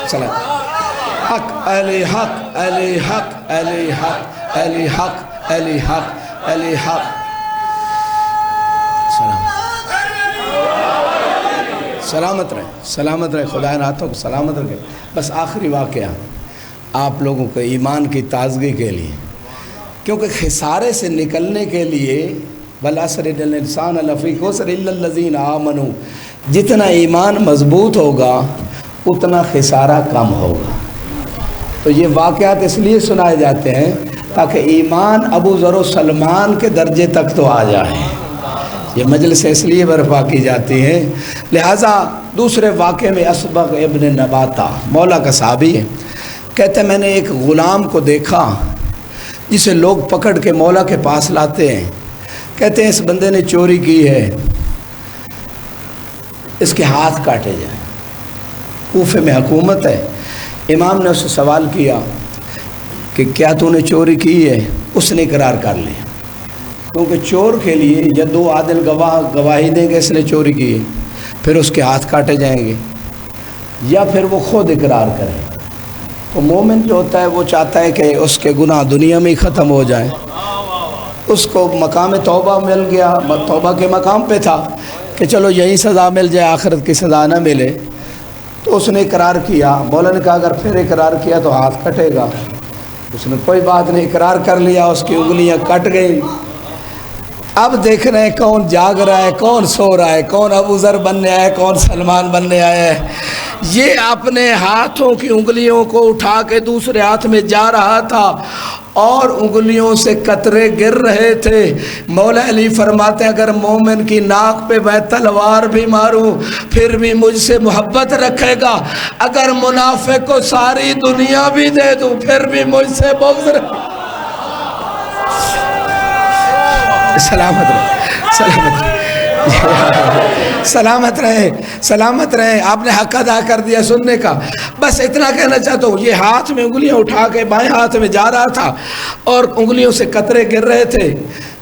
سلام حق علی حق علی حق علی حق علی حق علی حق علی حق۔ سلام سلامت رہیں، خدا ان ہاتھوں کو سلامت رکھے۔ بس آخری واقعہ آپ لوگوں کے ایمان کی تازگی کے لیے، کیونکہ خسارے سے نکلنے کے لیے والعصر ان الانسان لفی خسر الا الذین آمنوا، جتنا ایمان مضبوط ہوگا اتنا خسارہ کم ہوگا۔ تو یہ واقعات اس لیے سنائے جاتے ہیں تاکہ ایمان ابو ذر و سلمان کے درجے تک تو آ جائے۔ یہ مجلس اس لیے برپا کی جاتی ہے۔ لہٰذا دوسرے واقعے میں اسبغ ابن نباتہ مولا کا صحابی ہے، کہتے ہیں میں نے ایک غلام کو دیکھا جسے لوگ پکڑ کے مولا کے پاس لاتے ہیں، کہتے ہیں اس بندے نے چوری کی ہے، اس کے ہاتھ کاٹے جائیں۔ کوفے میں حکومت ہے، امام نے اس سے سوال کیا کہ کیا تو نے چوری کی ہے؟ اس نے اقرار کر لیا، کیونکہ چور کے لیے یا دو عادل گواہ گواہی دیں کہ اس نے چوری کی ہے، پھر اس کے ہاتھ کاٹے جائیں گے، یا پھر وہ خود اقرار کرے۔ تو مومن جو ہوتا ہے وہ چاہتا ہے کہ اس کے گناہ دنیا میں ہی ختم ہو جائیں۔ اس کو مقام توبہ مل گیا، توبہ کے مقام پہ تھا کہ چلو یہی سزا مل جائے، آخرت کی سزا نہ ملے، تو اس نے اقرار کیا۔ مولا نے کہا اگر پھر اقرار کیا تو ہاتھ کٹے گا۔ اس نے کوئی بات نہیں، اقرار کر لیا، اس کی انگلیاں کٹ گئیں۔ اب دیکھ رہے ہیں کون جاگ رہا ہے، کون سو رہا ہے، کون ابو ذر بننے آیا ہے، کون سلمان بننے آیا ہے۔ یہ اپنے ہاتھوں کی انگلیوں کو اٹھا کے دوسرے ہاتھ میں جا رہا تھا اور انگلیوں سے قطرے گر رہے تھے۔ مولا علی فرماتے ہیں اگر مومن کی ناک پہ میں تلوار بھی ماروں پھر بھی مجھ سے محبت رکھے گا، اگر منافق کو ساری دنیا بھی دے دوں پھر بھی مجھ سے بغض رکھے گا۔ سلامت رہے، سلامت رہے، سلامت رہے۔ آپ نے حق ادا کر دیا سننے کا۔ بس اتنا کہنا چاہتا ہوں، یہ ہاتھ میں انگلیاں اٹھا کے بائیں ہاتھ میں جا رہا تھا اور انگلیوں سے قطرے گر رہے تھے،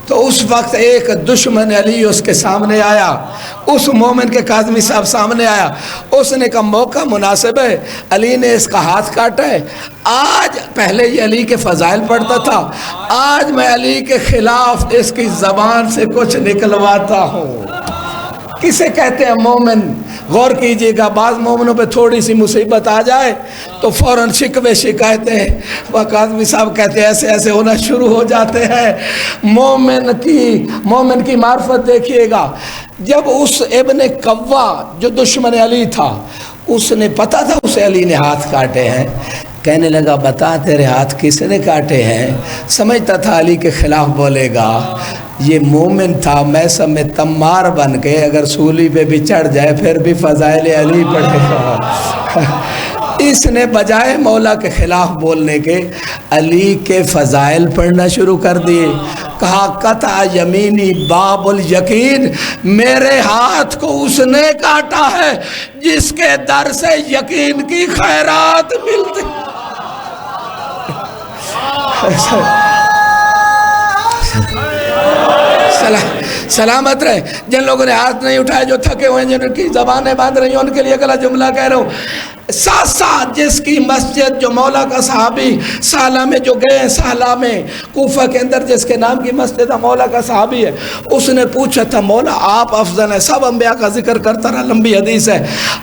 تو اس وقت ایک دشمن علی اس کے سامنے آیا، اس مومن کے کاظمی صاحب سامنے آیا۔ اس نے کہا موقع مناسب ہے، علی نے اس کا ہاتھ کاٹا ہے، آج پہلے یہ علی کے فضائل پڑھتا تھا، آج میں علی کے خلاف اس کی زبان سے کچھ نکلواتا ہوں۔ کسے کہتے ہیں مومن؟ غور کیجئے گا، بعض مومنوں پہ تھوڑی سی مصیبت آ جائے تو فوراً شکوے شکایتیں، وہ کاظمی صاحب کہتے ہیں ایسے ایسے ہونا شروع ہو جاتے ہیں۔ مومن کی معرفت دیکھیے گا، جب اس ابن قوا جو دشمن علی تھا، اس نے پتا تھا اسے علی نے ہاتھ کاٹے ہیں، کہنے لگا بتا تیرے ہاتھ کس نے کاٹے ہیں؟ سمجھتا تھا علی کے خلاف بولے گا۔ یہ مومن تھا، میں سب میں تمار بن کے اگر سولی پہ بھی چڑھ جائے پھر بھی فضائل علی پڑھے گا۔ اس نے بجائے مولا کے خلاف بولنے کے علی کے فضائل پڑھنا شروع کر دیے۔ کہا قطع یمینی باب الیقین، میرے ہاتھ کو اس نے کاٹا ہے جس کے در سے یقین کی خیرات ملتی۔ سلامت رہے۔ جن لوگوں نے ہاتھ نہیں اٹھائے، جو تھکے ہوئے ہیں، جن کی زبانیں باندھ رہی ہیں، ان کے لیے اگلا جملہ کہہ رہا ہوں۔ ساتھ ساتھ جس کی مسجد، جو مولا کا صحابی سالہ میں جو گئے ہیں، سالہ میں کوفہ کے اندر جس کے نام کی مسجد ہے، مولا کا صحابی ہے، اس نے پوچھا تھا مولا آپ افضل ہیں، سب انبیاء کا ذکر کرتا رہا، لمبی حدیث ہے،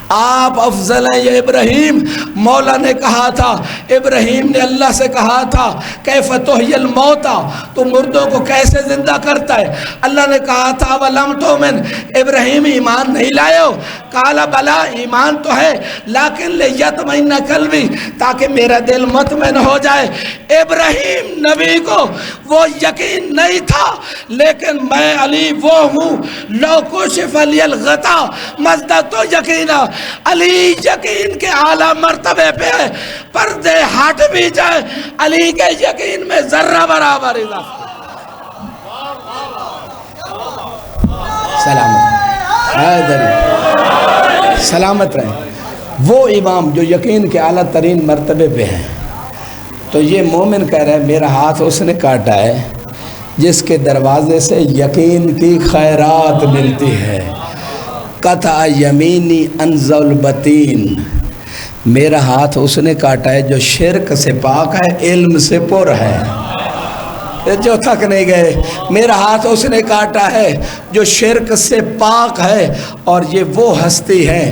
آپ افضل ہیں یا ابراہیم؟ مولا نے کہا تھا، ابراہیم نے اللہ سے کہا تھا کیف تحیی الموتى، تو مردوں کو کیسے زندہ کرتا ہے؟ اللہ نے کہا تھا ولم تؤمن، ابراہیم ایمان نہیں لائے ہو؟ قال بلا، ایمان تو ہے لیکن لیطمئن قلبی، تاکہ میرا دل مطمئن ہو جائے۔ ابراہیم نبی کو وہ یقین نہیں تھا، لیکن میں علی وہ ہوں، لو کشف لی الغطا مزددت یقینا، علی یقین کے اعلیٰ مرتبے پہ ہے، پردے ہٹ بھی جائے علی کے یقین میں ذرہ برابر اضافہ۔ سلامت رہیں۔ وہ امام جو یقین کے اعلیٰ ترین مرتبے پہ ہیں، تو یہ مومن کہہ رہا ہے میرا ہاتھ اس نے کاٹا ہے جس کے دروازے سے یقین کی خیرات ملتی ہے۔ قطع یمینی عن ظلمتین، میرا ہاتھ اس نے کاٹا ہے جو شرک سے پاک ہے، علم سے پر ہے۔ جو تھک نہیں گئے، میرا ہاتھ اس نے کاٹا ہے جو شرک سے پاک ہے، اور یہ وہ ہستی ہے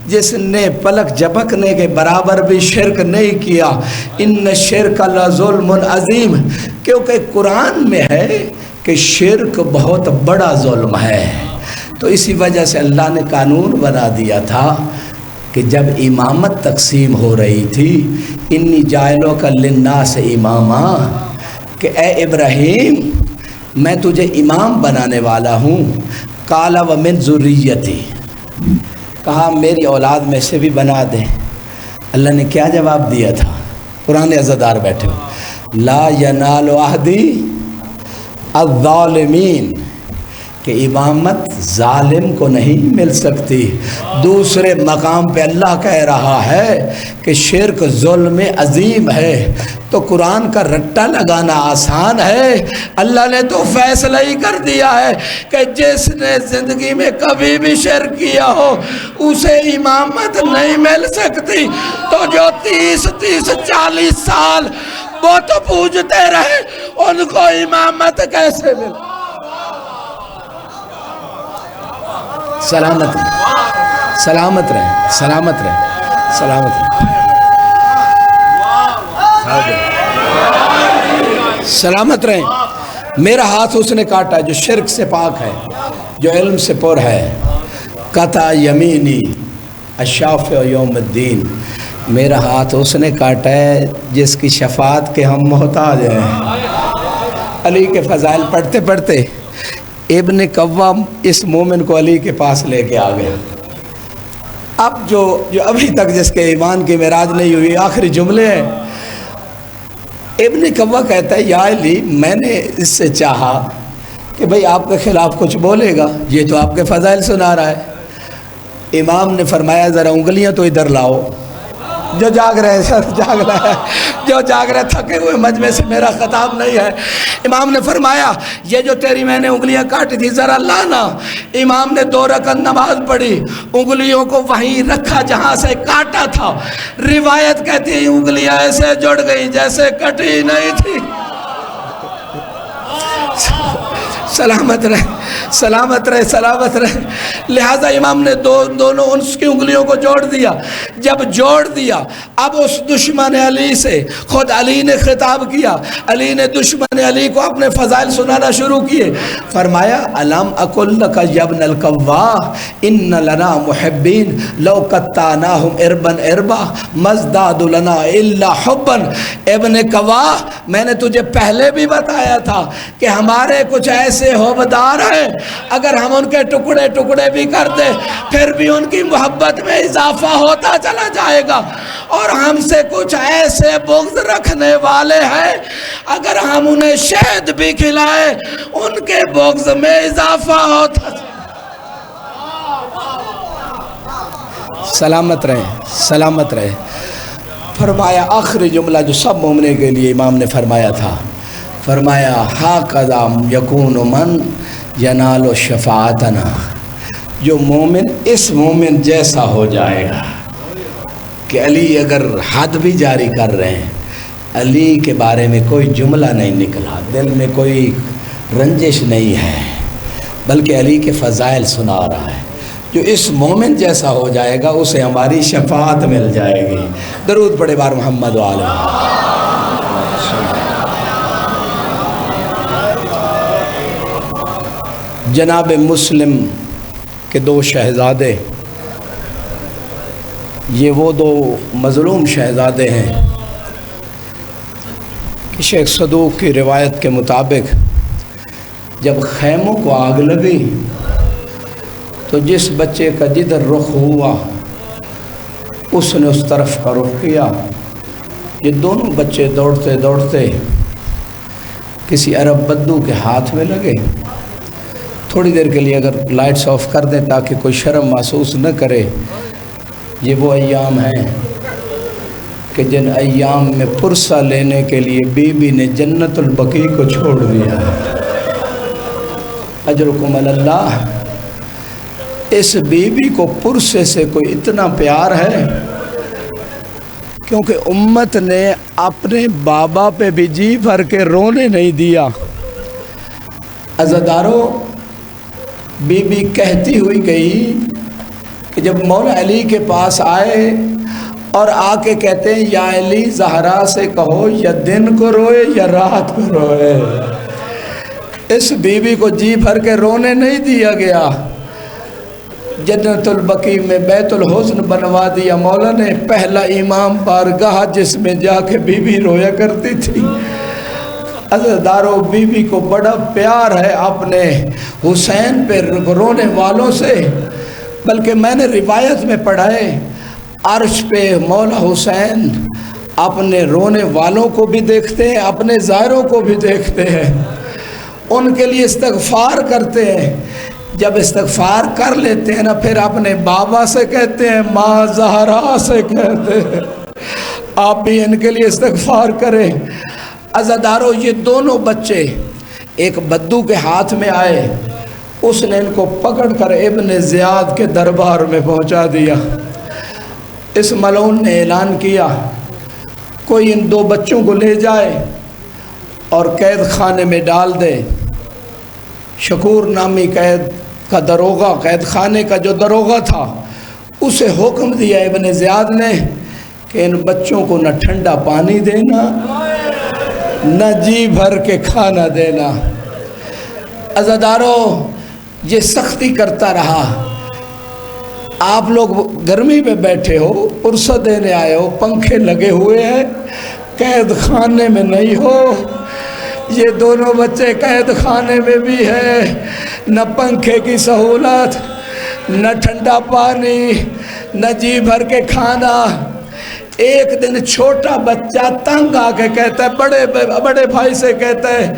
جس نے پلک جھپکنے کے برابر بھی شرک نہیں کیا۔ ان شرک لظلم عظیم، کیونکہ قرآن میں ہے کہ شرک بہت بڑا ظلم ہے۔ تو اسی وجہ سے اللہ نے قانون بنا دیا تھا کہ جب امامت تقسیم ہو رہی تھی، انی جاعلوک للناس اماما، کہ اے ابراہیم میں تجھے امام بنانے والا ہوں۔ قال ومن ذریتی، کہا میری اولاد میں سے بھی بنا دے۔ اللہ نے کیا جواب دیا تھا؟ قرآن عزادار بیٹھے ہو، لا ینال عہدی الظالمین، کہ امامت ظالم کو نہیں مل سکتی۔ دوسرے مقام پہ اللہ کہہ رہا ہے کہ شرک ظلم عظیم ہے، تو قرآن کا رٹا لگانا آسان ہے۔ اللہ نے تو فیصلہ ہی کر دیا ہے کہ جس نے زندگی میں کبھی بھی شرک کیا ہو اسے امامت نہیں مل سکتی۔ تو جو 30-40 سال وہ تو پوجتے رہے، ان کو امامت کیسے مل؟ سلامت رہیں، سلامت رہیں، سلامت رہیں، سلامت رہیں، سلامت رہیں۔ میرا ہاتھ اس نے کاٹا جو شرک سے پاک ہے، جو علم سے پر ہے۔ قطع یمینی الشافع یوم الدین، میرا ہاتھ اس نے کاٹا ہے جس کی شفاعت کے ہم محتاج ہیں۔ علی کے فضائل پڑھتے پڑھتے ابن قوام اس مومن کو علی کے پاس لے کے آ گیا۔ اب جو ابھی تک جس کے ایمان کی معراج نہیں ہوئی، آخری جملے ہیں۔ ابن قوام کہتا ہے یا علی، میں نے اس سے چاہا کہ بھئی آپ کے خلاف کچھ بولے گا، یہ تو آپ کے فضائل سنا رہا ہے۔ امام نے فرمایا ذرا انگلیاں تو ادھر لاؤ۔ جو جاگ رہے جاگ رہا ہے، جو جاگ رہے تھکے ہوئے مجمع سے میرا خطاب نہیں ہے۔ امام نے فرمایا یہ جو تیری میں نے انگلیاں کاٹی تھی ذرا لانا۔ امام نے 2 رکعت نماز پڑھی، انگلیوں کو وہیں رکھا جہاں سے کاٹا تھا۔ روایت کہتی ہے انگلیاں ایسے جڑ گئی جیسے کٹی نہیں تھی۔ سلامت رہے، سلامت رہے، سلامت رہے۔ لہٰذا امام نے دونوں اس کی انگلیوں کو جوڑ دیا۔ جب جوڑ دیا، اب اس دشمن علی سے خود علی نے خطاب کیا۔ علی نے دشمن علی کو اپنے فضائل سنانا شروع کیے۔ فرمایا الم اقل لک یا ابن القواہ ان لنا محبین لو قطعناہم اربا اربا ما ازدادوا لنا الا حبا۔ ابن قواہ، میں نے تجھے پہلے بھی بتایا تھا کہ ہمارے کچھ ایسے ہوبدار ہیں، اگر ہم ان کے ٹکڑے ٹکڑے بھی کر دیں پھر بھی ان کی محبت میں اضافہ ہوتا چلا جائے گا، اور ہم سے کچھ ایسے بغض رکھنے والے ہیں اگر ہم انہیں شہد بھی کھلائیں ان کے بغض میں اضافہ ہوتا۔ سلامت رہے، سلامت رہے۔ فرمایا آخری جملہ جو سب مومنین کے لیے امام نے فرمایا تھا، فرمایا ہاکذا یکون من ینال شفاعتنا، جو مومن اس مومن جیسا ہو جائے گا کہ علی اگر حد بھی جاری کر رہے ہیں، علی کے بارے میں کوئی جملہ نہیں نکلا، دل میں کوئی رنجش نہیں ہے، بلکہ علی کے فضائل سنا رہا ہے، جو اس مومن جیسا ہو جائے گا اسے ہماری شفاعت مل جائے گی۔ درود پڑھے بار محمد وآلہ۔ جناب مسلم کے 2 شہزادے، یہ وہ 2 مظلوم شہزادے ہیں کہ شیخ صدوق کی روایت کے مطابق جب خیموں کو آگ لگی تو جس بچے کا جدھر رخ ہوا اس نے اس طرف کا رخ کیا۔ یہ دونوں بچے دوڑتے دوڑتے کسی عرب بدو کے ہاتھ میں لگے۔ تھوڑی دیر کے لیے اگر لائٹس آف کر دیں تاکہ کوئی شرم محسوس نہ کرے، یہ وہ ایام ہیں کہ جن ایام میں پرسہ لینے کے لیے بی بی نے جنت البقیع کو چھوڑ دیا ہے۔ اجرکم اللہ، اس بی بی کو پرسے سے کوئی اتنا پیار ہے کہ کیونکہ امت نے اپنے بابا پہ بھی جی بھر کے رونے نہیں دیا۔ عزادارو، بی بی کہتی ہوئی گئی کہ جب مولا علی کے پاس آئے اور آ کے کہتے ہیں یا علی زہرا سے کہو یا دن کو روئے یا رات کو روئے، اس بی بی کو جی بھر کے رونے نہیں دیا گیا۔ جنت البقیع میں بیت الحزن بنوا دیا مولا نے، پہلا امام بارگاہ جس میں جا کے بی بی رویا کرتی تھی۔ عزادارو، بی بی کو بڑا پیار ہے اپنے حسین پہ رونے والوں سے، بلکہ میں نے روایت میں پڑھا ہے عرش پہ مولا حسین اپنے رونے والوں کو بھی دیکھتے ہیں، اپنے زائروں کو بھی دیکھتے ہیں، ان کے لیے استغفار کرتے ہیں۔ جب استغفار کر لیتے ہیں نا، پھر اپنے بابا سے کہتے ہیں، ماں زہرا سے کہتے ہیں۔ آپ بھی ان کے لیے استغفار کریں۔ عزادارو، یہ دونوں بچے ایک بدو کے ہاتھ میں آئے، اس نے ان کو پکڑ کر ابن زیاد کے دربار میں پہنچا دیا۔ اس ملعون نے اعلان کیا کوئی ان دو بچوں کو لے جائے اور قید خانے میں ڈال دے۔ شکور نامی قید کا دروغہ، قید خانے کا جو دروغہ تھا، اسے حکم دیا ابن زیاد نے کہ ان بچوں کو نہ ٹھنڈا پانی دینا نہ جی بھر کے کھانا دینا۔ عزادارو، یہ سختی کرتا رہا۔ آپ لوگ گرمی میں بیٹھے ہو، پرسہ دینے آئے ہو، پنکھے لگے ہوئے ہیں، قید خانے میں نہیں ہو۔ یہ دونوں بچے قید خانے میں بھی ہے، نہ پنکھے کی سہولت، نہ ٹھنڈا پانی، نہ جی بھر کے کھانا۔ ایک دن چھوٹا بچہ تنگ آ کے کہتا ہے، بڑے بھائی سے کہتا ہے،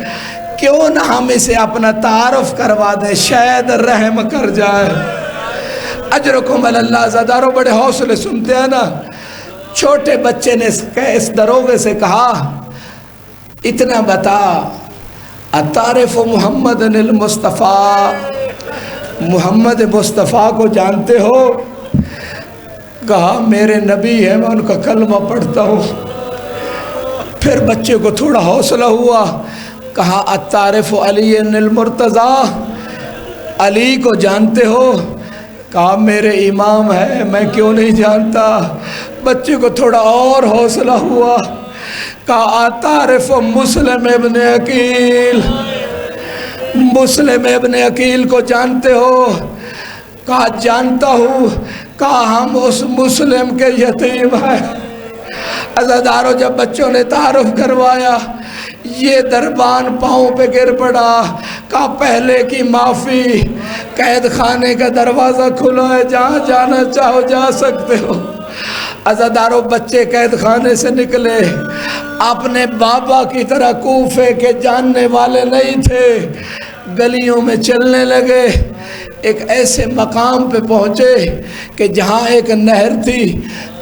کیوں نہ ہم اسے اپنا تعارف کروا دیں، شاید رحم کر جائے۔ اجرکم علی اللہ۔ عزادارو، بڑے حوصلے سنتے ہیں نا۔ چھوٹے بچے نے اس دروغے سے کہا، اتنا بتا، اتعرف محمد المصطفیٰ، محمد مصطفیٰ کو جانتے ہو؟ کہا میرے نبی ہے، میں ان کا کلمہ پڑھتا ہوں۔ پھر بچے کو تھوڑا حوصلہ ہوا، کہا اتعرف علی المرتضیٰ، علی کو جانتے ہو؟ کہا میرے امام ہے، میں کیوں نہیں جانتا۔ بچے کو تھوڑا اور حوصلہ ہوا، کہا اتعرف مسلم ابن عقیل، مسلم ابن عقیل کو جانتے ہو؟ کہا جانتا ہوں۔ کہا ہم اس مسلم کے یتیم ہیں۔ عزادارو، جب بچوں نے تعارف کروایا، یہ دربان پاؤں پہ گر پڑا، کہا پہلے کی معافی، قید خانے کا دروازہ کھلا ہے، جہاں جانا چاہو جا سکتے ہو۔ عزادارو، بچے قید خانے سے نکلے، اپنے بابا کی طرح کوفے کے جاننے والے نہیں تھے، گلیوں میں چلنے لگے۔ ایک ایسے مقام پہ پہنچے کہ جہاں ایک نہر تھی،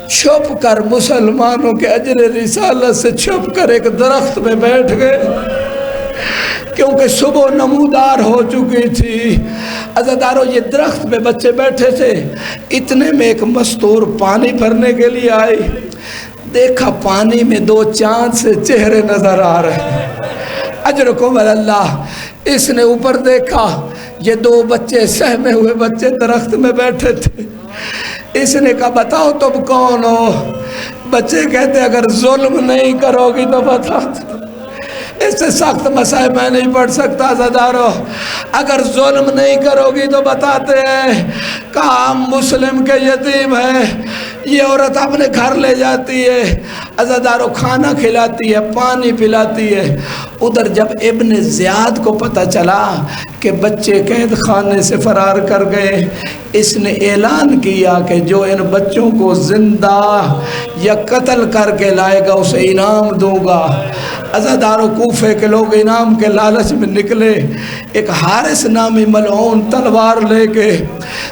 چھپ کر مسلمانوں کے اجر رسالت سے چھپ کر ایک درخت میں بیٹھ گئے، کیونکہ صبح نمودار ہو چکی تھی۔ عزادارو، یہ درخت پہ بچے بیٹھے تھے، اتنے میں ایک مستور پانی بھرنے کے لیے آئی۔ دیکھا پانی میں دو چاند سے چہرے نظر آ رہے ہیں۔ اجرکم علی اللہ۔ اس نے اوپر دیکھا، یہ دو بچے، سہمے ہوئے بچے درخت میں بیٹھے تھے۔ اس نے کہا بتاؤ تم کون ہو؟ بچے کہتے اگر ظلم نہیں کرو گی تو بتا دو۔ اس سے سخت مسائل میں نہیں پڑھ سکتا۔ عزادارو، اگر ظلم نہیں کرو گی تو بتاتے ہیں۔ کہا ہم مسلم کے یتیم ہیں۔ یہ عورت اپنے گھر لے جاتی ہے، عزادارو کھانا کھلاتی ہے، پانی پلاتی ہے۔ ادھر جب ابن زیاد کو پتہ چلا کہ بچے قید خانے سے فرار کر گئے، اس نے اعلان کیا کہ جو ان بچوں کو زندہ یا قتل کر کے لائے گا اسے انعام دوں گا۔ عزادارو، کوفے کے لوگ انعام کے لالچ میں نکلے۔ ایک حارث نامی ملعون تلوار لے کے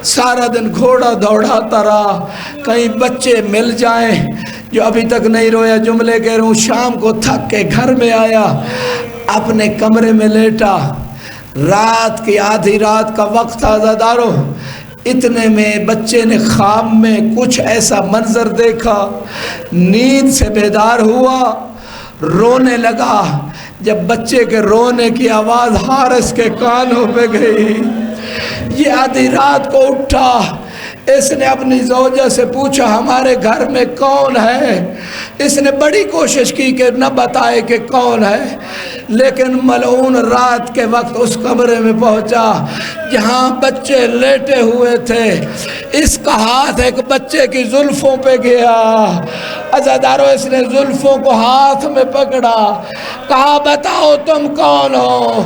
سارا دن گھوڑا دوڑاتا رہا، کہیں بچے مل جائیں۔ جو ابھی تک نہیں رویا جملے کہہ رہا ہوں، شام کو تھک کے گھر میں آیا، اپنے کمرے میں لیٹا، رات کی آدھی رات کا وقت تھا۔ عزادارو، اتنے میں بچے نے خواب میں کچھ ایسا منظر دیکھا، نیند سے بیدار ہوا، رونے لگا۔ جب بچے کے رونے کی آواز حارث کے کانوں پہ گئی، یہ آدھی رات کو اٹھا، اس نے اپنی زوجہ سے پوچھا ہمارے گھر میں کون ہے؟ اس نے بڑی کوشش کی کہ نہ بتائے کہ کون ہے، لیکن ملعون رات کے وقت اس کمرے میں پہنچا جہاں بچے لیٹے ہوئے تھے۔ اس کا ہاتھ ایک بچے کی زلفوں پہ گیا، عزادارو اس نے زلفوں کو ہاتھ میں پکڑا، کہا بتاؤ تم کون ہو؟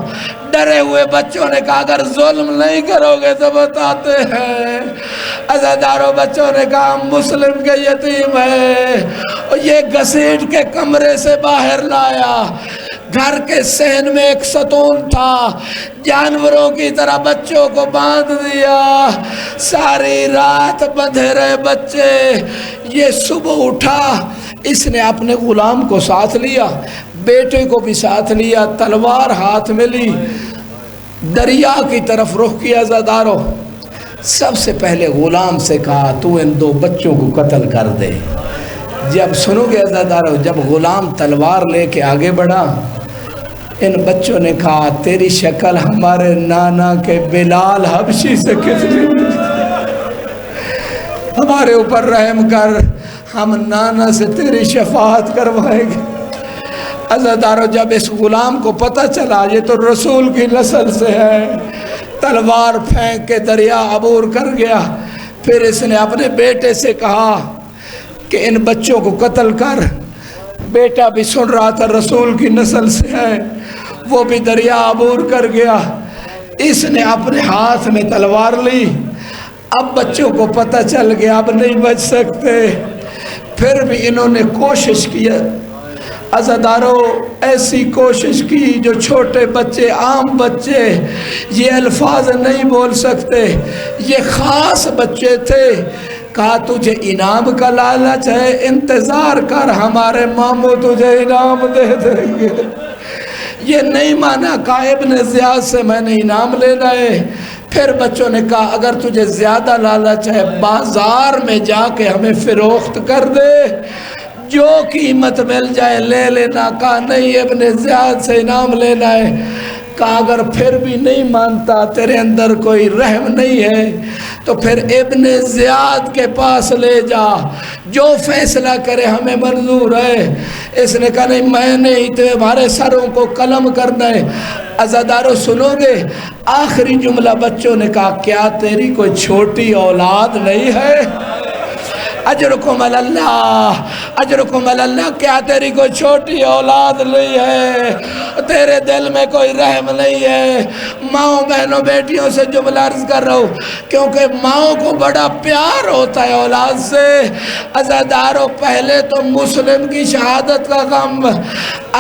ڈرے ہوئے بچوں نے کہا اگر ظلم نہیں کرو گے تو بتاتے ہیں۔ عزادارو بچوں نے کہا مسلم کے یتیم ہے، اور یہ گھسیٹ کے کمرے سے باہر لایا۔ گھر کے صحن میں ایک ستون تھا، جانوروں کی طرح بچوں کو باندھ دیا، ساری رات بندھے رہے بچے۔ یہ صبح اٹھا، اس نے اپنے غلام کو ساتھ لیا، بیٹے کو بھی ساتھ لیا، تلوار ہاتھ میں لی، دریا کی طرف رخ کیا۔ عزادارو سب سے پہلے غلام سے کہا تو ان دو بچوں کو قتل کر دے۔ جب سنو گے عزادارو، جب غلام تلوار لے کے آگے بڑھا، ان بچوں نے کہا تیری شکل ہمارے نانا کے بلال حبشی سے کتنی، ہمارے اوپر رحم کر، ہم نانا سے تیری شفاعت کروائیں گے۔ عزادارو جب اس غلام کو پتہ چلا یہ تو رسول کی نسل سے ہے، تلوار پھینک کے دریا عبور کر گیا۔ پھر اس نے اپنے بیٹے سے کہا کہ ان بچوں کو قتل کر۔ بیٹا بھی سن رہا تھا رسول کی نسل سے ہے، وہ بھی دریا عبور کر گیا۔ اس نے اپنے ہاتھ میں تلوار لی، اب بچوں کو پتہ چل گیا اب نہیں بچ سکتے، پھر بھی انہوں نے کوشش کیا۔ عزادارو ایسی کوشش کی جو چھوٹے بچے، عام بچے یہ الفاظ نہیں بول سکتے، یہ خاص بچے تھے۔ کہا تجھے انعام کا لالچ ہے، انتظار کر ہمارے ماموں تجھے انعام دے دیں گے۔ یہ نہیں مانا، کہا ابن زیاد سے میں نے انعام لینا ہے۔ پھر بچوں نے کہا اگر تجھے زیادہ لالچ ہے بازار میں جا کے ہمیں فروخت کر دے، جو قیمت مل جائے لے لینا۔ کہا نہیں ابن زیاد سے انعام لینا ہے۔ کہا اگر پھر بھی نہیں مانتا، تیرے اندر کوئی رحم نہیں ہے، تو پھر ابن زیاد کے پاس لے جا، جو فیصلہ کرے ہمیں منظور ہے۔ اس نے کہا نہیں میں نے ہی تمہارے سروں کو قلم کرنا ہے۔ عزادارو سنو گے، آخری جملہ بچوں نے کہا کیا تیری کوئی چھوٹی اولاد نہیں ہے؟ اجرکم اللہ، اجرکم اللہ، کیا تیری کوئی چھوٹی اولاد نہیں ہے؟ تیرے دل میں کوئی رحم نہیں ہے؟ ماؤں بہنوں بیٹیوں سے جملہ عرض کر رہا ہوں، کیونکہ ماؤں کو بڑا پیار ہوتا ہے اولاد سے۔ عزادارو پہلے تو مسلم کی شہادت کا غم،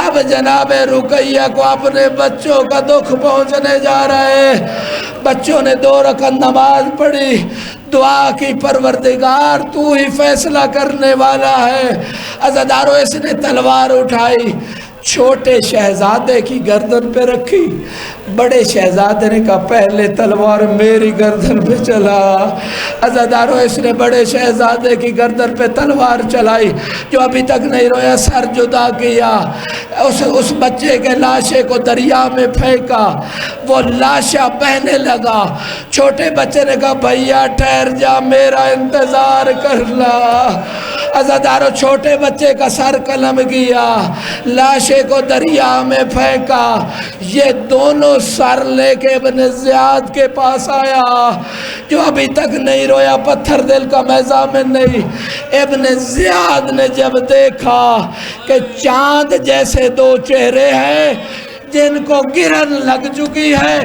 اب جناب رقیہ کو اپنے بچوں کا دکھ پہنچنے جا رہا ہے۔ بچوں نے 2 رکعت نماز پڑھی، دعا کی پروردگار تو ہی فیصلہ کرنے والا ہے۔ عزادارو اس نے تلوار اٹھائی، چھوٹے شہزادے کی گردن پہ رکھی، بڑے شہزادے نے کہا پہلے تلوار میری گردن پہ چلا۔ عزادارو اس نے بڑے شہزادے کی گردن پہ تلوار چلائی، جو ابھی تک نہیں رویا، سر جدا کیا، اس بچے کے لاشے کو دریا میں پھینکا، وہ لاشا بہنے لگا۔ چھوٹے بچے نے کہا بھیا ٹھہر جا، میرا انتظار کرنا۔ عزادارو چھوٹے بچے کا سر قلم کیا، لاشے کو دریا میں پھینکا، یہ دونوں سر لے کے ابن زیاد کے پاس آیا، جو ابھی تک نہیں رویا، پتھر دل کا میزامن نہیں۔ ابن زیاد نے جب دیکھا کہ چاند جیسے 2 چہرے ہیں جن کو گرن لگ چکی ہے،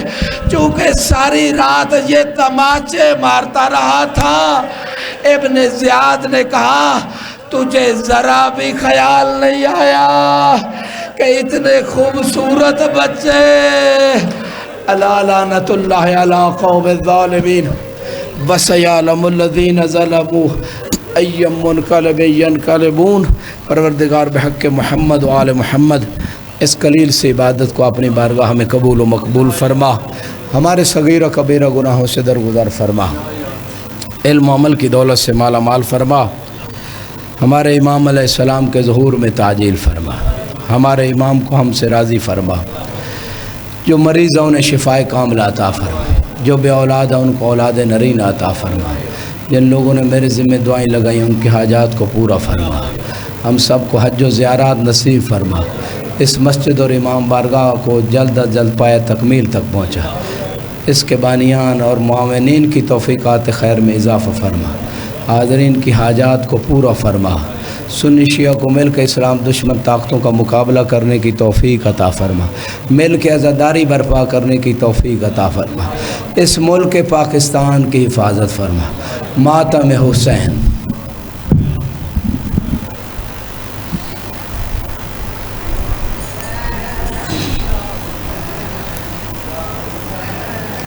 چونکہ ساری رات یہ تماچے مارتا رہا تھا، ابن زیاد نے کہا تجھے ذرا بھی خیال نہیں آیا کہ اتنے خوبصورت بچے، الا لعنت اللہ علی قوم الظالمین وسیعلم الذین ظلموا ای منقلب ینقلبون۔ پروردگار بحق محمد و آل محمد اس قلیل سے عبادت کو اپنی بارگاہ میں قبول و مقبول فرما، ہمارے صغیر و کبیرہ گناہوں سے درگزر فرما۔ علم و عمل کی دولت سے مالا مال فرما، ہمارے امام علیہ السلام کے ظہور میں تعجیل فرما، ہمارے امام کو ہم سے راضی فرما، جو مریض ہیں انہیں شفاء کاملہ عطا فرما، جو بے اولاد ہیں ان کو اولاد نرین عطا فرما، جن لوگوں نے میرے ذمہ دعائیں لگائی ان کی حاجات کو پورا فرما، ہم سب کو حج و زیارات نصیب فرما، اس مسجد اور امام بارگاہ کو جلد از جلد پائے تکمیل تک پہنچا، اس کے بانیان اور معاونین کی توفیقات خیر میں اضافہ فرما، حاضرین کی حاجات کو پورا فرما، سنی شیعہ کو مل کے اسلام دشمن طاقتوں کا مقابلہ کرنے کی توفیق عطا فرما، مل کے عزاداری برپا کرنے کی توفیق عطا فرما، اس ملک پاکستان کی حفاظت فرما، ماتم حسین